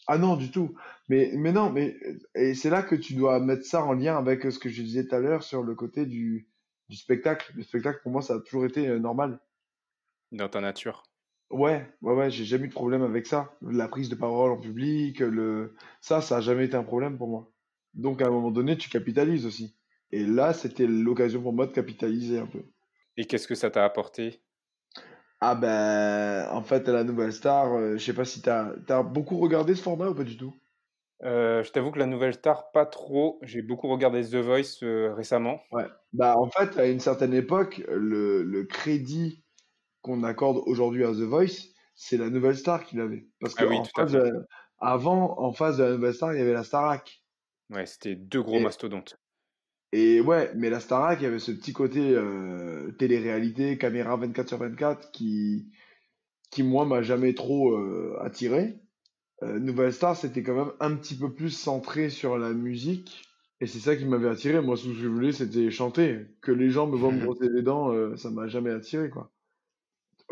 ah non du tout, mais non, mais et c'est là que tu dois mettre ça en lien avec ce que je disais tout à l'heure sur le côté du spectacle. Le spectacle pour moi ça a toujours été normal. Dans ta nature. Ouais, j'ai jamais eu de problème avec ça. La prise de parole en public, ça a jamais été un problème pour moi. Donc à un moment donné, tu capitalises aussi. Et là, c'était l'occasion pour moi de capitaliser un peu. Et qu'est-ce que ça t'a apporté? Ah ben, en fait, à la Nouvelle Star, je sais pas si t'as beaucoup regardé ce format ou pas du tout. Je t'avoue que la nouvelle star, pas trop. J'ai beaucoup regardé The Voice récemment. Ouais. Bah en fait, à une certaine époque, le crédit qu'on accorde aujourd'hui à The Voice, c'est la Nouvelle Star qui l'avait. Parce que Ah oui, tout à fait. avant, en face de la Nouvelle Star, il y avait la Starac. Ouais, c'était deux gros Et, mastodontes. et ouais, mais la Starac, il y avait ce petit côté télé-réalité, caméra 24 sur 24 qui moi, m'a jamais trop attiré. Nouvelle Star, c'était quand même un petit peu plus centré sur la musique. Et c'est ça qui m'avait attiré. Moi, tout ce que je voulais, c'était chanter. Que les gens me voient me brosser les dents, ça m'a jamais attiré, quoi.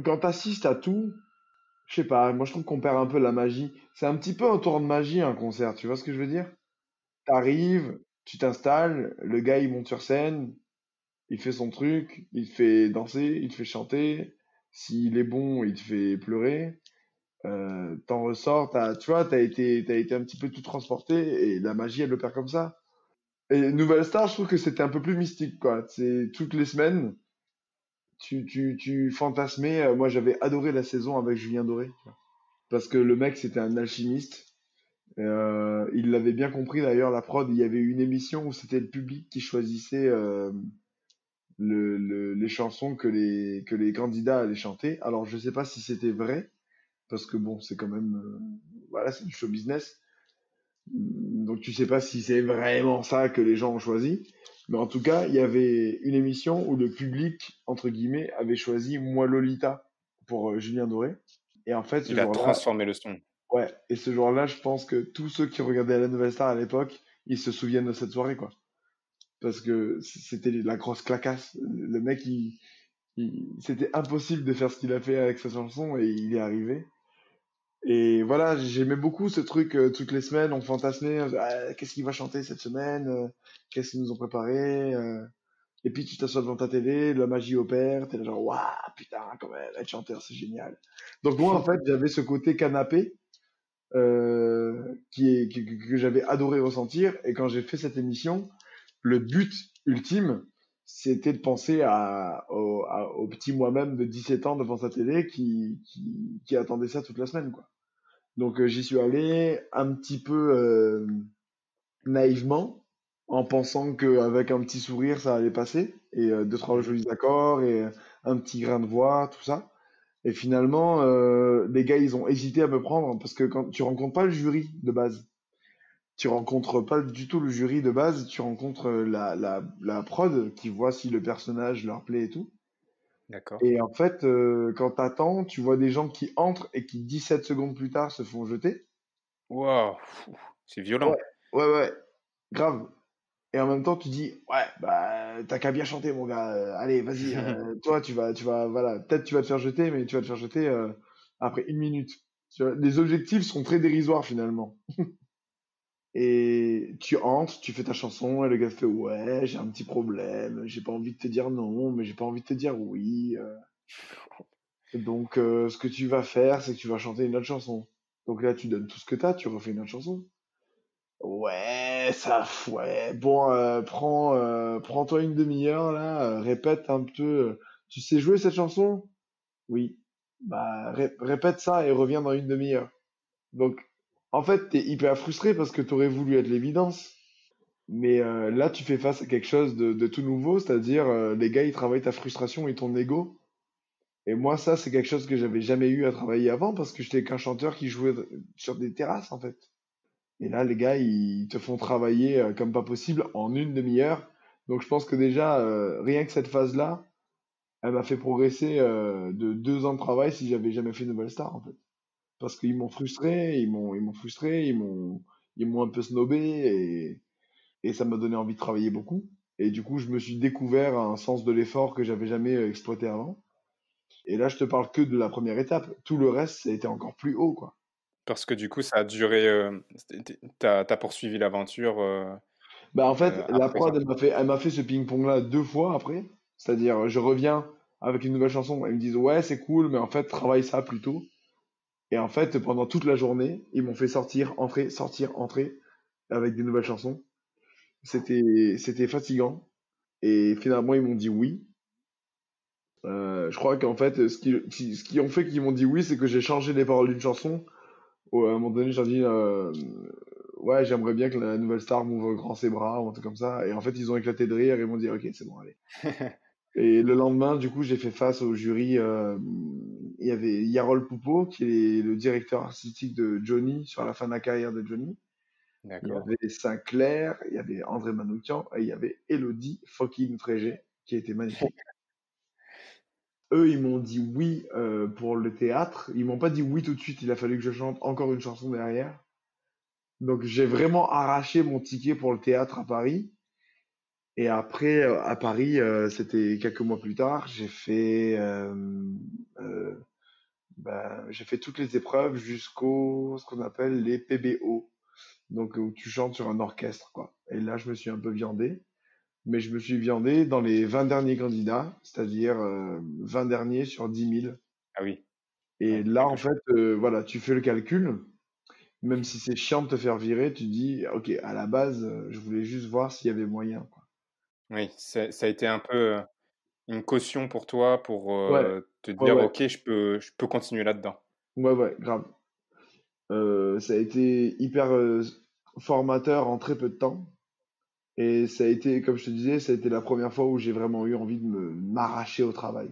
Quand t'assistes à tout, je sais pas, moi je trouve qu'on perd un peu la magie. C'est un petit peu un tour de magie, un concert, tu vois ce que je veux dire? T'arrives, tu t'installes, le gars il monte sur scène, il fait son truc, il te fait danser, il te fait chanter. S'il est bon, il te fait pleurer. T'en ressors, tu vois, t'as été un petit peu tout transporté et la magie, elle le perd comme ça. Et Nouvelle Star, je trouve que c'était un peu plus mystique, quoi. C'est toutes les semaines, tu fantasmais. Moi, j'avais adoré la saison avec Julien Doré, tu vois. Parce que le mec, c'était un alchimiste. Il l'avait bien compris d'ailleurs, la prod. Il y avait une émission où c'était le public qui choisissait les chansons que les candidats allaient chanter. Alors, je sais pas si c'était vrai, parce que bon, c'est quand même, voilà, c'est du show business. Donc tu sais pas si c'est vraiment ça que les gens ont choisi. Mais en tout cas, il y avait une émission où le public, entre guillemets, avait choisi Moi Lolita pour Julien Doré. Et en fait, ce Il a jour-là, transformé le son. ouais, et ce jour-là, je pense que tous ceux qui regardaient la Nouvelle Star à l'époque, ils se souviennent de cette soirée, quoi. Parce que c'était la grosse clacasse. Le mec, c'était impossible de faire ce qu'il a fait avec sa chanson et il est arrivé. Et voilà, j'aimais beaucoup ce truc, toutes les semaines, on fantasmait, ah, qu'est-ce qu'il va chanter cette semaine, qu'est-ce qu'ils nous ont préparé, et puis tu t'assois devant ta télé, la magie opère, t'es là genre, waouh, putain, quand même, être chanteur, c'est génial. Donc moi, en fait, j'avais ce côté canapé, que j'avais adoré ressentir, et quand j'ai fait cette émission, le but ultime, c'était de penser au petit moi-même de 17 ans devant sa télé qui attendait ça toute la semaine, quoi. Donc j'y suis allé un petit peu naïvement, en pensant qu'avec un petit sourire ça allait passer, et deux trois Mhm. jolis accords et un petit grain de voix, tout ça. Et finalement, les gars ils ont hésité à me prendre parce que quand tu rencontres pas le jury de base, tu rencontres pas du tout le jury de base, tu rencontres la prod qui voit si le personnage leur plaît et tout. D'accord. Et en fait, quand t'attends, tu vois des gens qui entrent et qui 17 secondes plus tard se font jeter. Waouh, c'est violent. Ouais, ouais, grave. Et en même temps, tu dis, ouais, bah, t'as qu'à bien chanter, mon gars. Allez, vas-y. Toi, voilà. Peut-être tu vas te faire jeter, mais tu vas te faire jeter après une minute. Tu vois, les objectifs sont très dérisoires finalement. Et tu entres, tu fais ta chanson, et le gars te fait, ouais, j'ai un petit problème. J'ai pas envie de te dire non, mais j'ai pas envie de te dire oui. Donc, ce que tu vas faire, c'est que tu vas chanter une autre chanson. Donc là, tu donnes tout ce que t'as, tu refais une autre chanson. Ouais, ouais. Bon, prends-toi une demi-heure là, répète un peu. Tu sais jouer cette chanson? Oui. Bah, répète ça et reviens dans une demi-heure. Donc, En fait, t'es hyper frustré parce que t'aurais voulu être l'évidence. Mais là, tu fais face à quelque chose de tout nouveau, c'est-à-dire les gars, ils travaillent ta frustration et ton ego. Et moi, ça, c'est quelque chose que j'avais jamais eu à travailler avant parce que j'étais qu'un chanteur qui jouait sur des terrasses, en fait. Et là, les gars, ils te font travailler comme pas possible en une demi-heure. Donc, je pense que déjà, rien que cette phase-là, elle m'a fait progresser de 2 ans de travail si j'avais jamais fait Nouvelle Star, en fait. Parce qu'ils m'ont frustré, ils m'ont frustré, ils m'ont un peu snobé et ça m'a donné envie de travailler beaucoup. Et du coup, je me suis découvert un sens de l'effort que j'avais jamais exploité avant. Et là, je te parle que de la première étape. Tout le reste, ça a été encore plus haut, quoi. Parce que du coup, ça a duré. T'as poursuivi l'aventure Bah, en fait, la après ça. prod, elle m'a fait ce ping-pong-là 2 fois après. C'est-à-dire, je reviens avec une nouvelle chanson, ils me disent, ouais, c'est cool, mais en fait, travaille ça plutôt. Et en fait, pendant toute la journée, ils m'ont fait sortir, entrer, avec des nouvelles chansons. C'était fatigant. Et finalement, ils m'ont dit oui. Je crois qu'en fait, ce qui ont fait qu'ils m'ont dit oui, c'est que j'ai changé les paroles d'une chanson. À un moment donné, j'ai dit, ouais, j'aimerais bien que la nouvelle star m'ouvre grand ses bras ou un truc comme ça. Et en fait, ils ont éclaté de rire et ils m'ont dit, ok, c'est bon, allez. Et le lendemain, du coup, j'ai fait face au jury. Il y avait Yarol Poupeau, qui est le directeur artistique de Johnny, sur la fin de la carrière de Johnny. Il y D'accord. avait Sinclair, il y avait André Manoukian et il y avait Elodie fucking Frégé, qui était magnifique. Eux, ils m'ont dit oui pour le théâtre. Ils m'ont pas dit oui tout de suite. Il a fallu que je chante encore une chanson derrière. Donc j'ai vraiment arraché mon ticket pour le théâtre à Paris. Et après, à Paris, c'était quelques mois plus tard, euh, j'ai fait toutes les épreuves jusqu'au ce qu'on appelle les PBO. Donc où tu chantes sur un orchestre, quoi. Et là, je me suis un peu viandé. Mais je me suis viandé dans les 20 derniers candidats, c'est-à-dire 20 derniers sur 10 000. Ah oui. Et Ouais, là, en quelque chose. fait, voilà, tu fais le calcul. Même si c'est chiant de te faire virer, tu dis, ok, à la base, je voulais juste voir s'il y avait moyen, quoi. Oui, ça a été un peu une caution pour toi pour Ouais, te ouais, dire, ouais, ok, je peux continuer là-dedans. ouais, ouais, grave. Ça a été hyper formateur en très peu de temps. Et ça a été, comme je te disais, ça a été la première fois où j'ai vraiment eu envie de m'arracher au travail.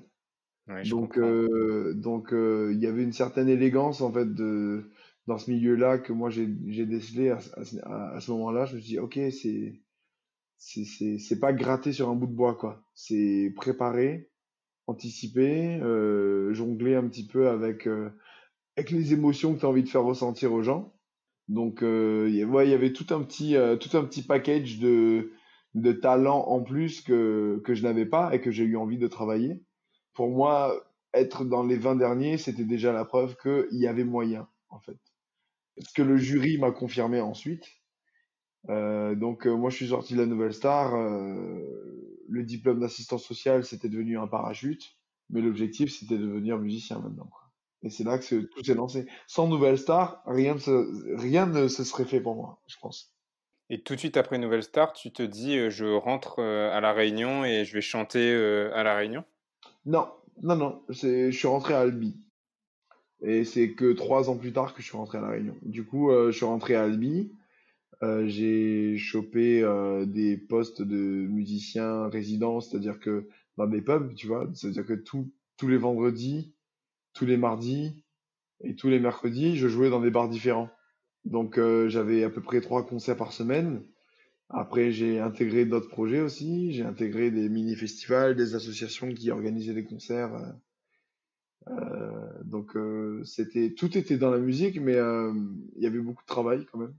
Oui, je Donc, comprends. il y avait une certaine élégance en fait dans ce milieu-là que moi j'ai décelé à ce moment-là. Je me suis dit, ok, c'est pas gratter sur un bout de bois quoi. C'est préparer, anticiper, jongler un petit peu avec les émotions que tu as envie de faire ressentir aux gens. Donc, ouais, il y avait tout un petit package de talents en plus que je n'avais pas et que j'ai eu envie de travailler. Pour moi, être dans les 20 derniers, c'était déjà la preuve qu'il y avait moyen, en fait. Ce que le jury m'a confirmé ensuite. Donc, moi, je suis sorti de la Nouvelle Star. Le diplôme d'assistant social, c'était devenu un parachute. Mais l'objectif, c'était de devenir musicien maintenant, quoi. Et c'est là que tout s'est lancé. Sans Nouvelle Star, rien ne se serait fait pour moi, je pense. Et tout de suite après Nouvelle Star, tu te dis, je rentre à La Réunion et je vais chanter à La Réunion? Non, non, non, je suis rentré à Albi. Et c'est que 3 ans plus tard que je suis rentré à La Réunion. Du coup, je suis rentré à Albi. J'ai chopé des postes de musicien résident, c'est-à-dire que dans des pubs, tu vois, c'est-à-dire que tous les vendredis, tous les mardis et tous les mercredis, je jouais dans des bars différents. Donc j'avais à peu près 3 concerts par semaine. Après, j'ai intégré d'autres projets aussi. J'ai intégré des mini-festivals, des associations qui organisaient des concerts. Donc tout était dans la musique, mais il y avait beaucoup de travail quand même.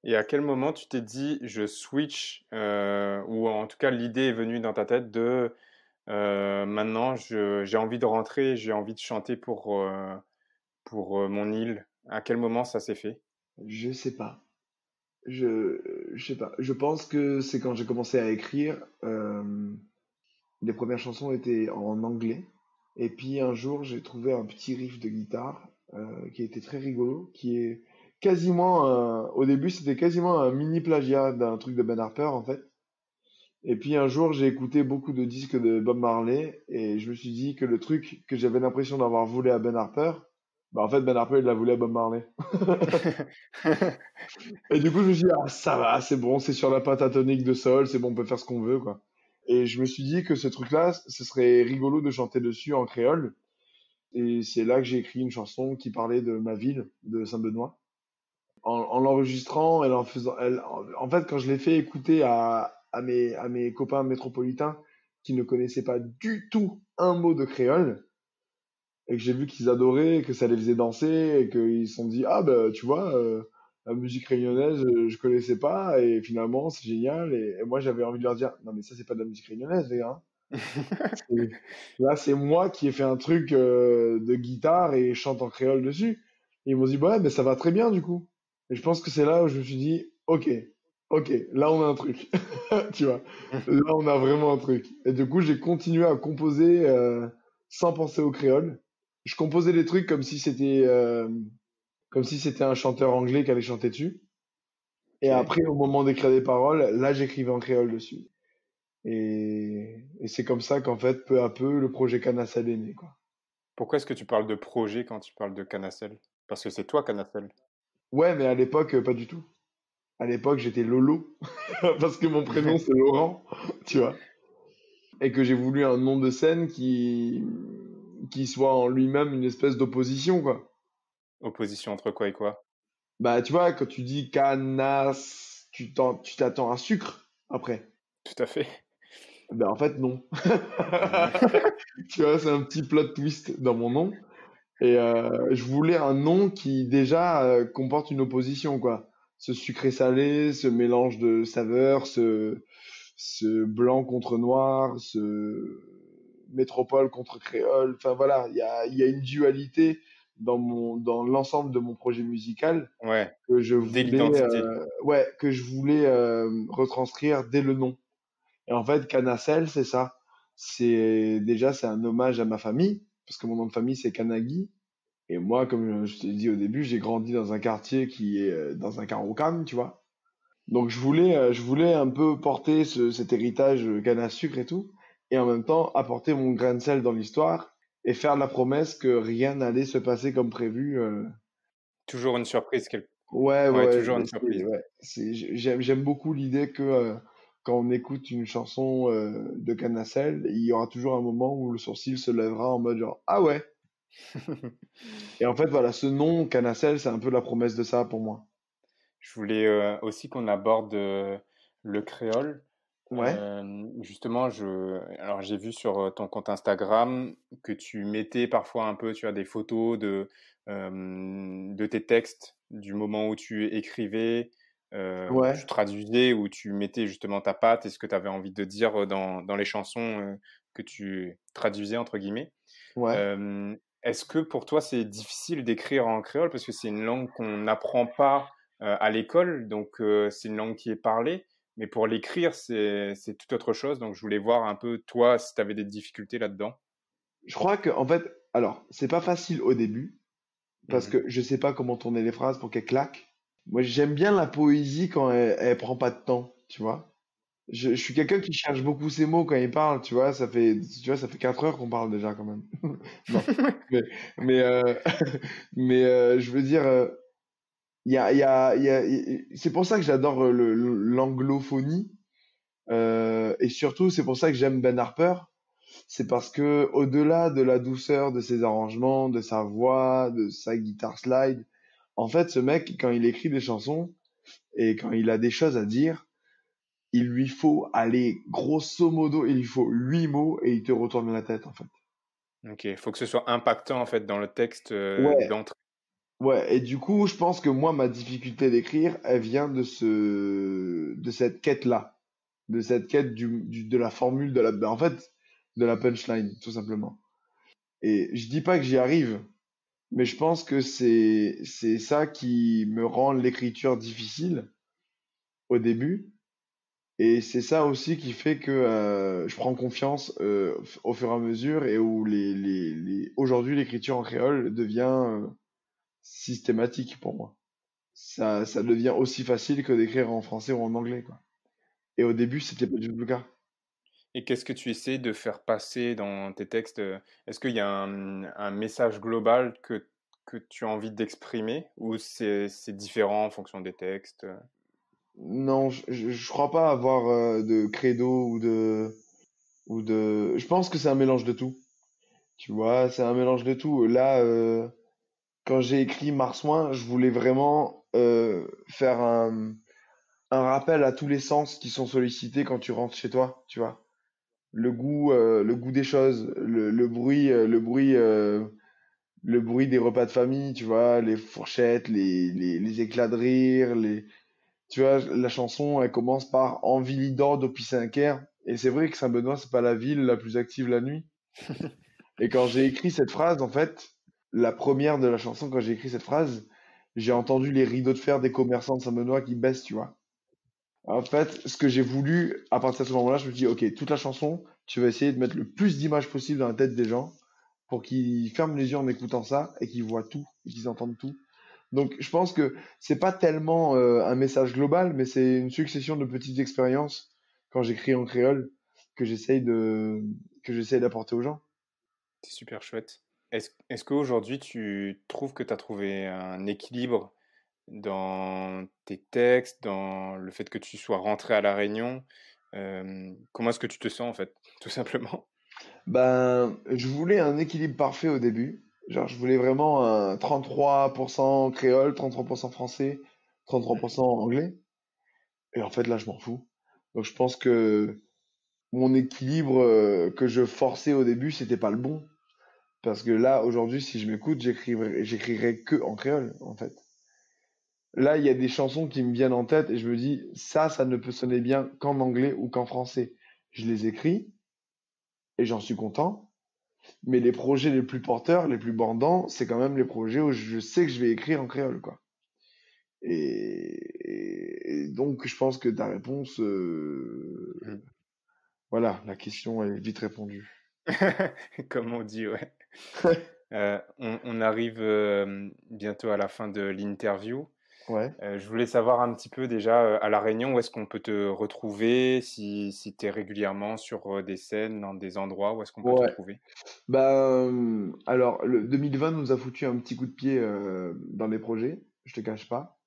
Et à quel moment tu t'es dit, je switch, ou en tout cas l'idée est venue dans ta tête de maintenant j'ai envie de rentrer, j'ai envie de chanter pour mon île. À quel moment ça s'est fait? Je sais pas. Je sais pas. Je pense que c'est quand j'ai commencé à écrire. Les premières chansons étaient en anglais. Et puis un jour, j'ai trouvé un petit riff de guitare qui était très rigolo, qui est quasiment, au début, c'était quasiment un mini plagiat d'un truc de Ben Harper en fait. Et puis un jour, j'ai écouté beaucoup de disques de Bob Marley et je me suis dit que le truc que j'avais l'impression d'avoir volé à Ben Harper, Bah, en fait, Ben Harper, il la voulait à Bob Marley. Et du coup, je me suis dit, ah, ça va, c'est bon, c'est sur la pentatonique de sol, c'est bon, on peut faire ce qu'on veut, quoi. Et je me suis dit que ce truc-là, ce serait rigolo de chanter dessus en créole. Et c'est là que j'ai écrit une chanson qui parlait de ma ville, de Saint-Benoît. En l'enregistrant, en fait, quand je l'ai fait écouter à mes copains métropolitains qui ne connaissaient pas du tout un mot de créole, et que j'ai vu qu'ils adoraient, que ça les faisait danser, et qu'ils se sont dit, ah bah tu vois, la musique réunionnaise, je connaissais pas, et finalement c'est génial, et moi j'avais envie de leur dire, non mais ça c'est pas de la musique réunionnaise les gars, C'est- là c'est moi qui ai fait un truc de guitare et je chante en créole dessus. Et ils m'ont dit, ouais mais ça va très bien du coup. Et je pense que c'est là où je me suis dit, ok, là on a un truc, tu vois, là on a vraiment un truc. Et du coup j'ai continué à composer sans penser au créole. Je composais des trucs comme si c'était un chanteur anglais qui allait chanter dessus. Et Ok. après, au moment d'écrire des paroles, là, j'écrivais en créole dessus. Et c'est comme ça qu'en fait, peu à peu, le projet Canacel est né, quoi. Pourquoi est-ce que tu parles de projet quand tu parles de Canacel? Parce que c'est toi Canacel. Ouais, mais à l'époque, pas du tout. À l'époque, j'étais Lolo, parce que mon prénom, c'est Laurent, tu vois. Et que j'ai voulu un nom de scène qui soit en lui-même une espèce d'opposition, quoi. Opposition entre quoi et quoi? Bah, tu vois, quand tu dis canas, tu t'attends à sucre après. Tout à fait. Ben, en fait, non. Mhm. Tu vois, c'est un petit plot twist dans mon nom. Et je voulais un nom qui déjà comporte une opposition, quoi. Ce sucré-salé, ce mélange de saveurs, ce blanc contre noir, ce métropole contre créole. Enfin voilà, il y a une dualité dans l'ensemble de mon projet musical Ouais, que je dès voulais, l'identité. ouais, que je voulais retranscrire dès le nom. Et en fait, Canacel, c'est ça. C'est un hommage à ma famille, parce que mon nom de famille, c'est Kanagi. Et moi, comme je t'ai dit au début, j'ai grandi dans un quartier qui est dans un carreau-can, tu vois. Donc je voulais un peu porter cet héritage canne à sucre et tout, et en même temps apporter mon grain de sel dans l'histoire et faire la promesse que rien n'allait se passer comme prévu. Toujours une surprise. Ouais, Ouais, ouais, toujours une surprise. j'aime beaucoup l'idée que quand on écoute une chanson de canne à sel, il y aura toujours un moment où le sourcil se lèvera en mode genre ah ouais. Et en fait voilà, ce nom canne à sel, c'est un peu la promesse de ça pour moi. Je voulais aussi qu'on aborde le créole. Ouais, Justement, alors j'ai vu sur ton compte Instagram que tu mettais parfois un peu, tu as des photos de tes textes, du moment où tu écrivais, où tu ouais, traduisais, où tu mettais justement ta patte et ce que tu avais envie de dire dans les chansons que tu traduisais, entre guillemets. ouais. Est-ce que pour toi c'est difficile d'écrire en créole parce que c'est une langue qu'on n'apprend pas à l'école, donc c'est une langue qui est parlée, mais pour l'écrire c'est tout autre chose. Donc je voulais voir un peu toi si tu avais des difficultés là-dedans. Je crois que, en fait, alors, c'est pas facile au début, parce Mhm. que je sais pas comment tourner les phrases pour qu'elles claquent. Moi, j'aime bien la poésie quand elle prend pas de temps, tu vois. Je suis quelqu'un qui cherche beaucoup ses mots quand il parle, tu vois, ça fait 4 heures qu'on parle déjà quand même. Non. Mais, mais, je veux dire, c'est pour ça que j'adore l'anglophonie, et surtout, c'est pour ça que j'aime Ben Harper. C'est parce que au-delà de la douceur de ses arrangements, de sa voix, de sa guitare slide, en fait, ce mec, quand il écrit des chansons et quand il a des choses à dire, il lui faut aller grosso modo, il lui faut 8 mots et il te retourne la tête, en fait. Ok, il faut que ce soit impactant en fait dans le texte Ouais, d'entrée. ouais. Et du coup, je pense que moi, ma difficulté d'écrire, elle vient de cette quête-là, de cette quête de la formule, en fait, de la punchline, tout simplement. Et je dis pas que j'y arrive, mais je pense que c'est ça qui me rend l'écriture difficile au début. Et c'est ça aussi qui fait que je prends confiance au fur et à mesure et où aujourd'hui l'écriture en créole devient systématique pour moi. Ça devient aussi facile que d'écrire en français ou en anglais, quoi. Et au début, c'était pas du tout le cas. Et qu'est-ce que tu essaies de faire passer dans tes textes? Est-ce qu'il y a un message global que tu as envie d'exprimer ou c'est différent en fonction des textes? Non, je crois pas avoir de credo ou de. Je pense que c'est un mélange de tout. Tu vois, c'est un mélange de tout. Là, quand j'ai écrit Marsouin, je voulais vraiment faire un rappel à tous les sens qui sont sollicités quand tu rentres chez toi, tu vois. Le goût des choses, le bruit des repas de famille, tu vois, les fourchettes, les éclats de rire, tu vois, la chanson, elle commence par En Vilidor d'Opi Saint-Ker. Et c'est vrai que Saint-Benoît, c'est pas la ville la plus active la nuit. Et quand j'ai écrit cette phrase, en fait, la première de la chanson, quand j'ai écrit cette phrase, j'ai entendu les rideaux de fer des commerçants de Saint-Benoît qui baissent, tu vois. En fait, ce que j'ai voulu, à partir de ce moment-là, je me suis dit, ok, toute la chanson, tu vas essayer de mettre le plus d'images possible dans la tête des gens pour qu'ils ferment les yeux en écoutant ça et qu'ils voient tout et qu'ils entendent tout. Donc, je pense que c'est pas tellement un message global, mais c'est une succession de petites expériences quand j'écris en créole que j'essaye d'apporter aux gens. C'est super chouette. Est-ce qu'aujourd'hui, tu trouves que tu as trouvé un équilibre dans tes textes, dans le fait que tu sois rentré à La Réunion? Comment est-ce que tu te sens en fait, tout simplement? Ben, je voulais un équilibre parfait au début. Genre, je voulais vraiment un 33% créole, 33% français, 33% anglais. Et en fait, là, je m'en fous. Donc, je pense que mon équilibre que je forçais au début, c'était pas le bon. Parce que là, aujourd'hui, si je m'écoute, j'écrirais que en créole, en fait. Là, il y a des chansons qui me viennent en tête et je me dis, ça ne peut sonner bien qu'en anglais ou qu'en français. Je les écris et j'en suis content. Mais les projets les plus porteurs, les plus bandants, c'est quand même les projets où je sais que je vais écrire en créole, quoi. Et donc, je pense que ta réponse, Mhm. voilà, la question est vite répondue. Comme on dit, ouais. On arrive bientôt à la fin de l'interview. Ouais. Je voulais savoir un petit peu déjà à La Réunion, où est-ce qu'on peut te retrouver, si tu es régulièrement sur des scènes, dans des endroits, où est-ce qu'on peut te Ouais. trouver? Bah, alors, le 2020 nous a foutu un petit coup de pied dans les projets, je te cache pas.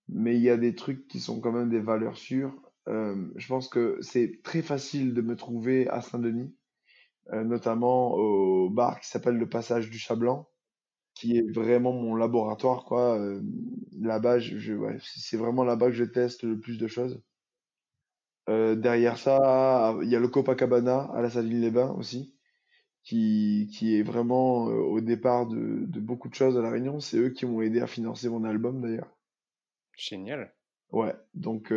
Mais il y a des trucs qui sont quand même des valeurs sûres. Je pense que c'est très facile de me trouver à Saint-Denis, notamment au bar qui s'appelle le Passage du Chat-Blanc, qui est vraiment mon laboratoire, quoi. Là-bas, ouais, c'est vraiment là-bas que je teste le plus de choses. Derrière ça, il y a le Copacabana à la Saline-les-Bains aussi, qui est vraiment au départ de beaucoup de choses à La Réunion. C'est eux qui m'ont aidé à financer mon album d'ailleurs. Génial. Ouais, donc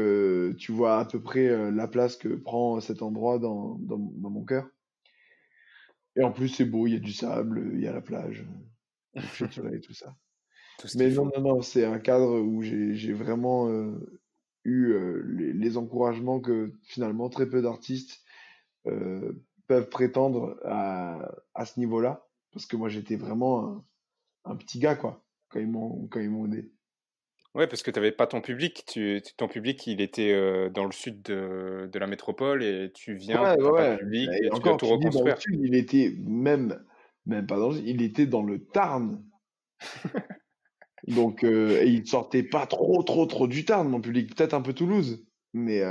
tu vois à peu près la place que prend cet endroit dans mon cœur. Et en plus, c'est beau, il y a du sable, il y a la plage, le coucher de soleil, tout ça. Tout ce qu'il Mais non, faut. non, non, c'est un cadre où j'ai vraiment eu les encouragements que finalement très peu d'artistes peuvent prétendre à ce niveau-là. Parce que moi, j'étais vraiment un petit gars, quoi, quand ils m'ont aidé. Ouais, parce que tu n'avais pas ton public. Ton public, il était dans le sud de la métropole et tu viens, Ouais, ouais, t'as pas de ouais. public Et et tu dois encore, tout tu dis dans le reconstruire. sud, il était même pas dans le sud, il était dans le Tarn. Donc, et il sortait pas trop du Tarn, mon public. Peut-être un peu Toulouse. Mais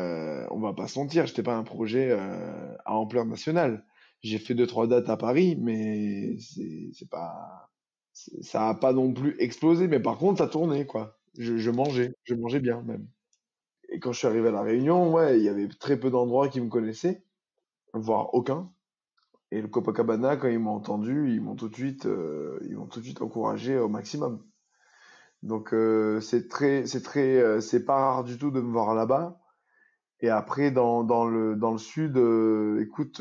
on va pas se mentir, j'étais pas un projet à ampleur nationale. J'ai fait deux, trois dates à Paris, mais ça a pas non plus explosé. Mais par contre, ça tournait, quoi. Je mangeais bien, même. Et quand je suis arrivé à La Réunion, ouais, il y avait très peu d'endroits qui me connaissaient, voire aucun. Et le Copacabana, quand ils m'ont entendu, ils m'ont tout de suite encouragé au maximum. Donc c'est pas rare du tout de me voir là-bas. Et après dans le sud, écoute,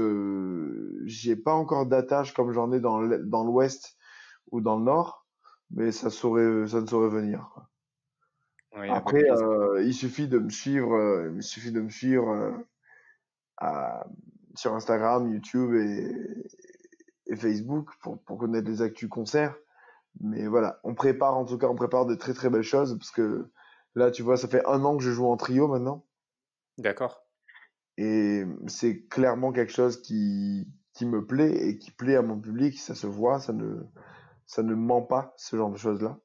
j'ai pas encore d'attache comme j'en ai dans l'ouest ou dans le nord, mais ça ne saurait venir, quoi. Oui, avec Après, plaisir. il suffit de me suivre à- sur Instagram, YouTube et Facebook pour connaître les actus concerts. Mais voilà, en tout cas, on prépare de très très belles choses parce que là, tu vois, ça fait 1 an que je joue en trio maintenant D'accord. et c'est clairement quelque chose qui me plaît et qui plaît à mon public. Ça se voit, Ça ne ment pas, ce genre de choses-là.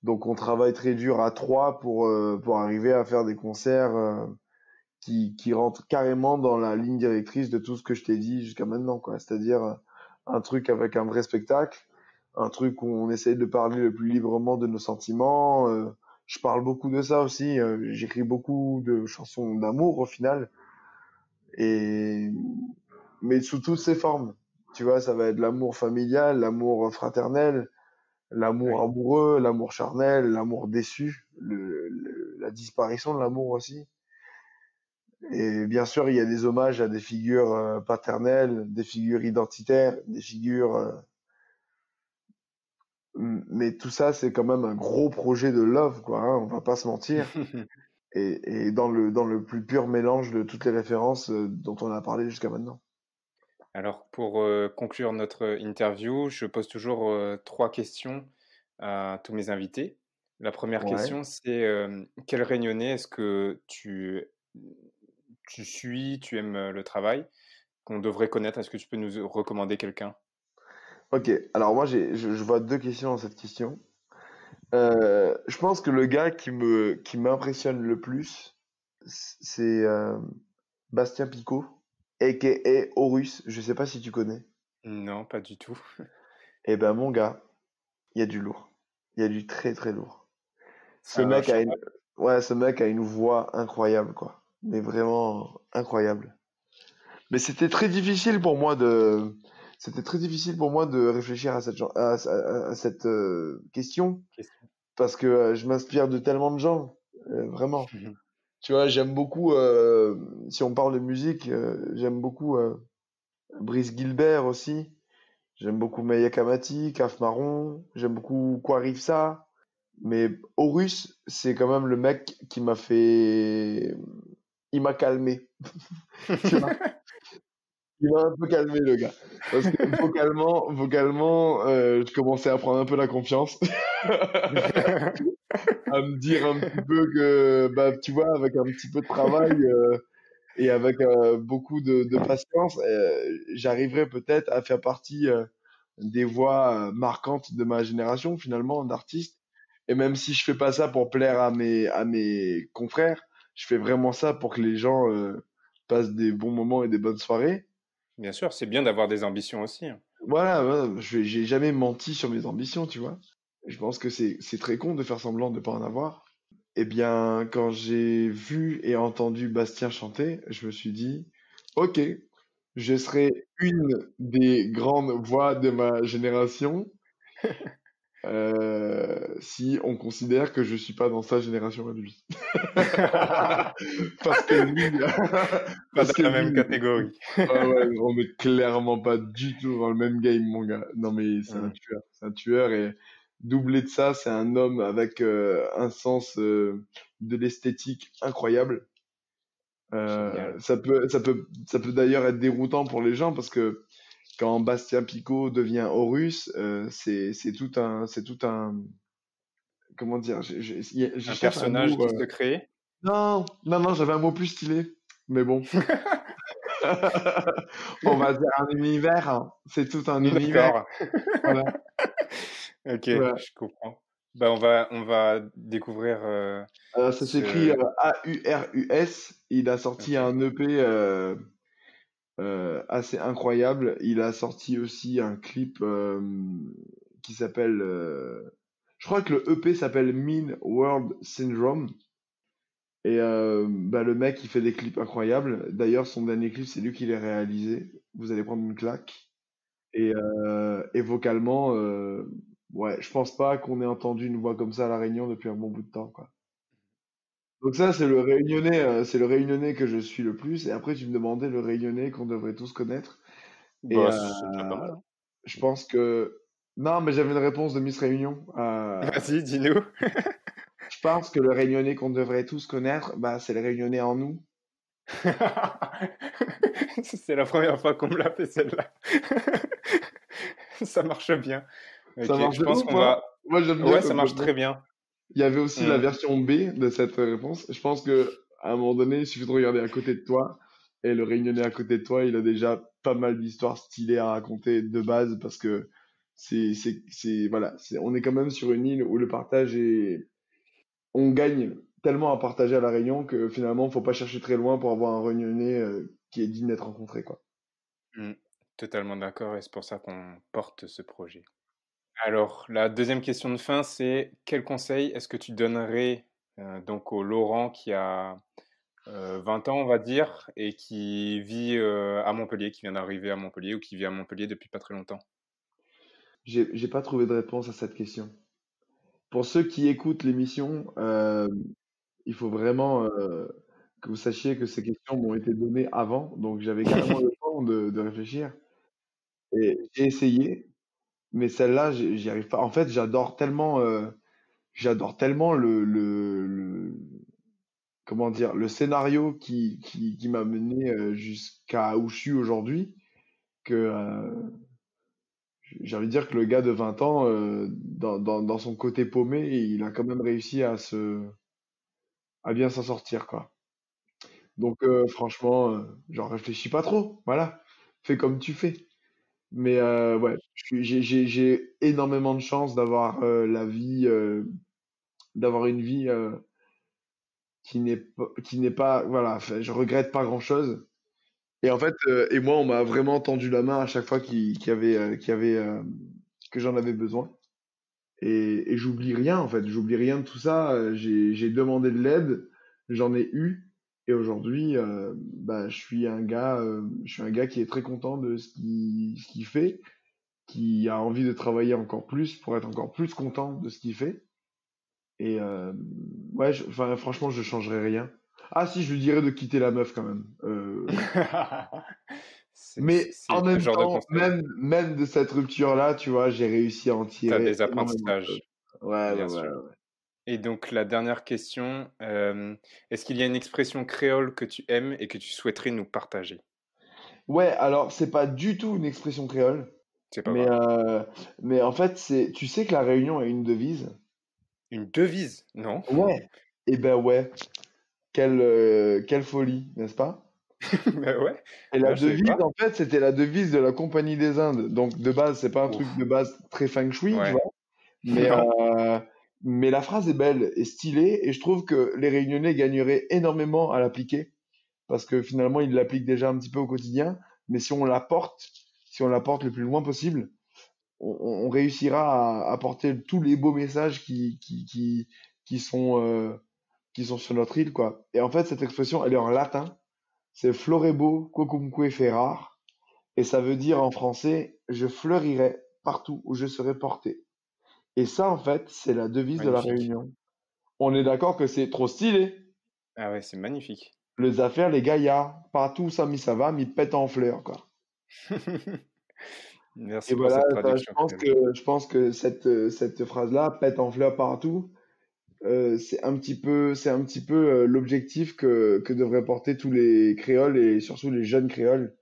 Donc on travaille très dur à trois pour arriver à faire des concerts qui rentrent carrément dans la ligne directrice de tout ce que je t'ai dit jusqu'à maintenant, quoi. C'est-à-dire un truc avec un vrai spectacle, un truc où on essaye de parler le plus librement de nos sentiments. Je parle beaucoup de ça aussi. J'écris beaucoup de chansons d'amour au final, et mais sous toutes ses formes. Tu vois, ça va être l'amour familial, l'amour fraternel, l'amour Oui. amoureux, l'amour charnel, l'amour déçu, la disparition de l'amour aussi. Et bien sûr, il y a des hommages à des figures paternelles, des figures identitaires, des figures. Mais tout ça, c'est quand même un gros projet de love, quoi. Hein, on va pas se mentir. Et dans le plus pur mélange de toutes les références dont on a parlé jusqu'à maintenant. Alors, pour conclure notre interview, je pose toujours trois questions à tous mes invités. La première Ouais. question, c'est quel Réunionnais est-ce que tu suis, tu aimes le travail, qu'on devrait connaître? Est-ce que tu peux nous recommander quelqu'un? Ok. Alors moi, je vois deux questions dans cette question. Je pense que le gars qui m'impressionne le plus, c'est Bastien Picot, a.k.a. Horus. Je sais pas si tu connais. Non, pas du tout. Eh ben mon gars, il y a du lourd. Il y a du très très lourd. Ce C'est un mec a une, chanteur. ouais, ce mec a une voix incroyable, quoi. Mais vraiment incroyable. Mais c'était très difficile pour moi de réfléchir à cette question Question. parce que je m'inspire de tellement de gens, vraiment. Tu vois, j'aime beaucoup, si on parle de musique, j'aime beaucoup Brice Gilbert aussi. J'aime beaucoup Maya Kamati, Kaf Marron. J'aime beaucoup Quarifsa. Mais Horus, c'est quand même le mec qui m'a fait. Il m'a calmé. Tu vois, il m'a un peu calmé, le gars. Parce que vocalement, je commençais à prendre un peu la confiance. À me dire un petit peu que, bah, tu vois, avec un petit peu de travail et avec beaucoup de patience, j'arriverai peut-être à faire partie des voix marquantes de ma génération, finalement, d'artistes. Et même si je fais pas ça pour plaire à mes confrères, je fais vraiment ça pour que les gens passent des bons moments et des bonnes soirées. Bien sûr, c'est bien d'avoir des ambitions aussi, hein. Voilà, voilà, j'ai jamais menti sur mes ambitions, tu vois. Je pense que c'est très con de faire semblant de pas en avoir. Eh bien, quand j'ai vu et entendu Bastien chanter, je me suis dit, ok, je serai une des grandes voix de ma génération si on considère que je suis pas dans sa génération à lui. Parce que lui, Pas parce dans que la même lui, catégorie. ah ouais, on est clairement pas du tout dans le même game, mon gars. Non, mais Hmm, c'est un tueur et doublé de ça, c'est un homme avec un sens de l'esthétique incroyable. génial. Ça peut d'ailleurs être déroutant pour les gens parce que quand Bastien Picot devient Horus, c'est tout un, comment dire, je Un cherche un personnage mot. qui se crée. Non, non, non, j'avais un mot plus stylé, mais bon. On va dire un univers, hein. C'est tout un univers. D'accord. Voilà. Ok, Voilà. je comprends. Bah, on va découvrir Ça s'écrit ce. Aurus. Il a sorti Ok. un EP assez incroyable. Il a sorti aussi un clip qui s'appelle. Je crois que le EP s'appelle Mean World Syndrome. Et bah, le mec, il fait des clips incroyables. D'ailleurs, son dernier clip, c'est lui qui l'a réalisé. Vous allez prendre une claque. Et vocalement, ouais, je pense pas qu'on ait entendu une voix comme ça à La Réunion depuis un bon bout de temps, quoi. Donc ça, c'est le Réunionnais que je suis le plus. Et après, tu me demandais le Réunionnais qu'on devrait tous connaître. Et Bah, c'est déjà pas mal, hein. je pense que... Non, mais j'avais une réponse de Miss Réunion. Vas-y, dis-nous. Je pense que le Réunionnais qu'on devrait tous connaître, bah, c'est le Réunionnais en nous. C'est la première fois qu'on me l'a fait celle-là. Ça marche bien. Ça Ok, marche je de pense ouf, qu'on hein? va. Moi, j'aime bien Ouais, ça cette marche réponse. très bien. Il y avait aussi la Hmm. version B de cette réponse. Je pense que à un moment donné, il suffit de regarder à côté de toi. Et le Réunionnais à côté de toi, il a déjà pas mal d'histoires stylées à raconter de base parce que voilà, on est quand même sur une île où le partage est, on gagne tellement à partager à La Réunion que finalement, faut pas chercher très loin pour avoir un Réunionnais qui est digne d'être rencontré, quoi. Totalement d'accord et c'est pour ça qu'on porte ce projet. Alors, la deuxième question de fin, c'est quel conseil est-ce que tu donnerais donc au Laurent qui a 20 ans, on va dire, et qui vit à Montpellier, qui vient d'arriver à Montpellier ou qui vit à Montpellier depuis pas très longtemps? J'ai pas trouvé de réponse à cette question. Pour ceux qui écoutent l'émission, il faut vraiment que vous sachiez que ces questions m'ont été données avant, donc j'avais carrément le temps de réfléchir. Et j'ai essayé, mais celle-là, j'y arrive pas. En fait, j'adore tellement comment dire, le scénario qui m'a mené jusqu'à où je suis aujourd'hui, que j'ai envie de dire que le gars de 20 ans, dans son côté paumé, il a quand même réussi à bien s'en sortir, quoi. Donc, franchement, genre, réfléchis pas trop, voilà. Fais comme tu fais. Mais ouais, j'ai énormément de chance d'avoir d'avoir une vie qui n'est pas, voilà, enfin, je regrette pas grand-chose. Et en fait, et moi, on m'a vraiment tendu la main à chaque fois que j'en avais besoin. Et j'oublie rien, en fait. J'oublie rien de tout ça. J'ai demandé de l'aide, j'en ai eu. Et aujourd'hui, bah, je suis un gars qui est très content de ce qu'il fait, qui a envie de travailler encore plus pour être encore plus content de ce qu'il fait. Et ouais, enfin, franchement, je changerais rien. Ah si, je lui dirais de quitter la meuf quand même. Mais C'est en le même genre de temps, conseil. même de cette rupture-là, tu vois, j'ai réussi à en T'as tirer des énormément de choses. apprentissages, Ouais, ouais, bien ouais. sûr. Et donc la dernière question, est-ce qu'il y a une expression créole que tu aimes et que tu souhaiterais nous partager? Ouais, alors c'est pas du tout une expression créole, C'est pas mais, grave. mais en fait, tu sais que la Réunion a une devise? Une devise, non? Ouais. Eh ben ouais, quelle folie, n'est-ce pas? Bah ouais, Et la non, je savais devise, pas. en fait, c'était la devise de la Compagnie des Indes. Donc de base, c'est pas un truc Ouf, de base très feng shui, tu ouais, vois. Mais, non. mais la phrase est belle et stylée, et je trouve que les Réunionnais gagneraient énormément à l'appliquer, parce que finalement, ils l'appliquent déjà un petit peu au quotidien, mais si on la porte le plus loin possible, on réussira à porter tous les beaux messages qui sont, qui sont sur notre île, quoi. Et en fait, cette expression, elle est en latin, c'est florebo quocumque ferar, et ça veut dire en français, je fleurirai partout où je serai porté. Et ça, en fait, c'est la devise de la Magnifique. Réunion. On est d'accord que c'est trop stylé. Ah ouais, c'est magnifique. Les affaires, les gaillards, partout ça va, mi pète en fleurs, quoi. Et Merci pour voilà, cette enfin, traduction créole. je pense que cette phrase-là, pète en fleurs partout, c'est un petit peu l'objectif que devraient porter tous les créoles et surtout les jeunes créoles.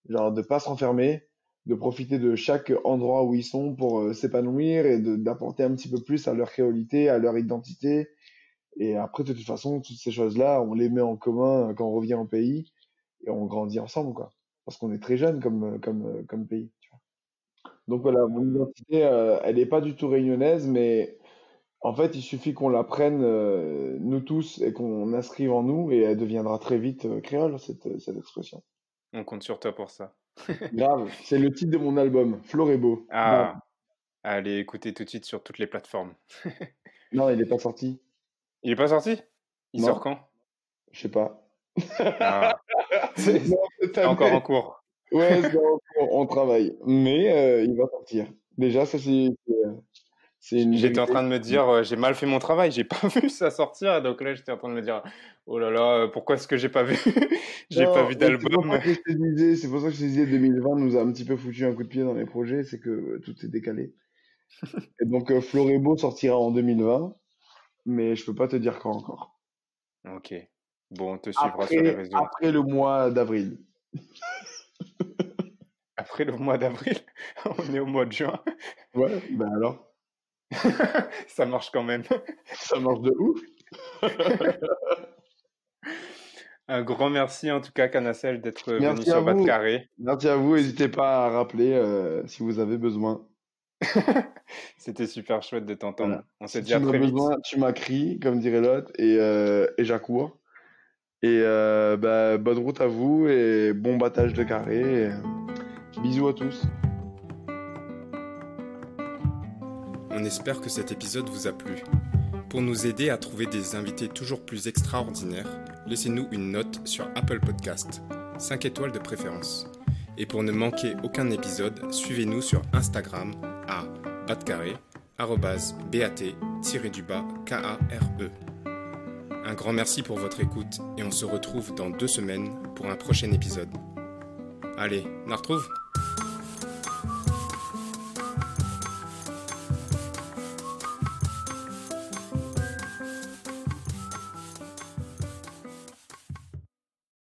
Genre de pas se renfermer, de profiter de chaque endroit où ils sont pour s'épanouir et d'apporter un petit peu plus à leur créolité, à leur identité. Et après, de toute façon, toutes ces choses-là, on les met en commun quand on revient au pays et on grandit ensemble, quoi. Parce qu'on est très jeune comme pays, tu vois. Donc voilà, mon identité, elle n'est pas du tout réunionnaise, mais en fait, il suffit qu'on la prenne, nous tous, et qu'on inscrive en nous, et elle deviendra très vite créole, cette expression. On compte sur toi pour ça. Grave, c'est le titre de mon album, Florebo. Bam. Ah, allez écouter tout de suite sur toutes les plateformes. Non, il n'est pas sorti. Il est pas sorti? Il sort Non, quand? je sais pas. Ah, c'est Non, cette c'est encore en année, cours. ouais, on travaille, mais il va sortir. Déjà, ça c'est une J'étais en vérité. train de me dire, j'ai mal fait mon travail, j'ai pas vu ça sortir. Donc là, j'étais en train de me dire, oh là là, pourquoi est-ce que j'ai pas vu, j'ai pas Non, vu mais c'est pour ça d'album? que je te disais, c'est pour ça que je te disais 2020 nous a un petit peu foutu un coup de pied dans les projets, c'est que tout est décalé. Et donc Florebo sortira en 2020, mais je peux pas te dire quand encore. Ok. Bon, on te suivra sur les réseaux en tout Après cas. le mois d'avril. Après le mois d'avril, on est au mois de juin. Ouais, ben alors, Ça marche quand même. ça marche de ouf. Un grand merci en tout cas, Canacel, d'être venu Merci à sur Bas de vous. Carré. Merci à vous. C'était N'hésitez pas à rappeler si vous avez besoin. C'était super chouette de t'entendre. Voilà. On se Si dit à tu m'as très vite. besoin, tu m'as crié, comme dirait l'autre, et j'accours. Et bonne route à vous et bon battage de carré. Bisous à tous. On espère que cet épisode vous a plu. Pour nous aider à trouver des invités toujours plus extraordinaires, laissez-nous une note sur Apple Podcast, 5 étoiles de préférence. Et pour ne manquer aucun épisode, suivez-nous sur Instagram à @bat_kare. Un grand merci pour votre écoute et on se retrouve dans 2 semaines pour un prochain épisode. Allez, on la retrouve ?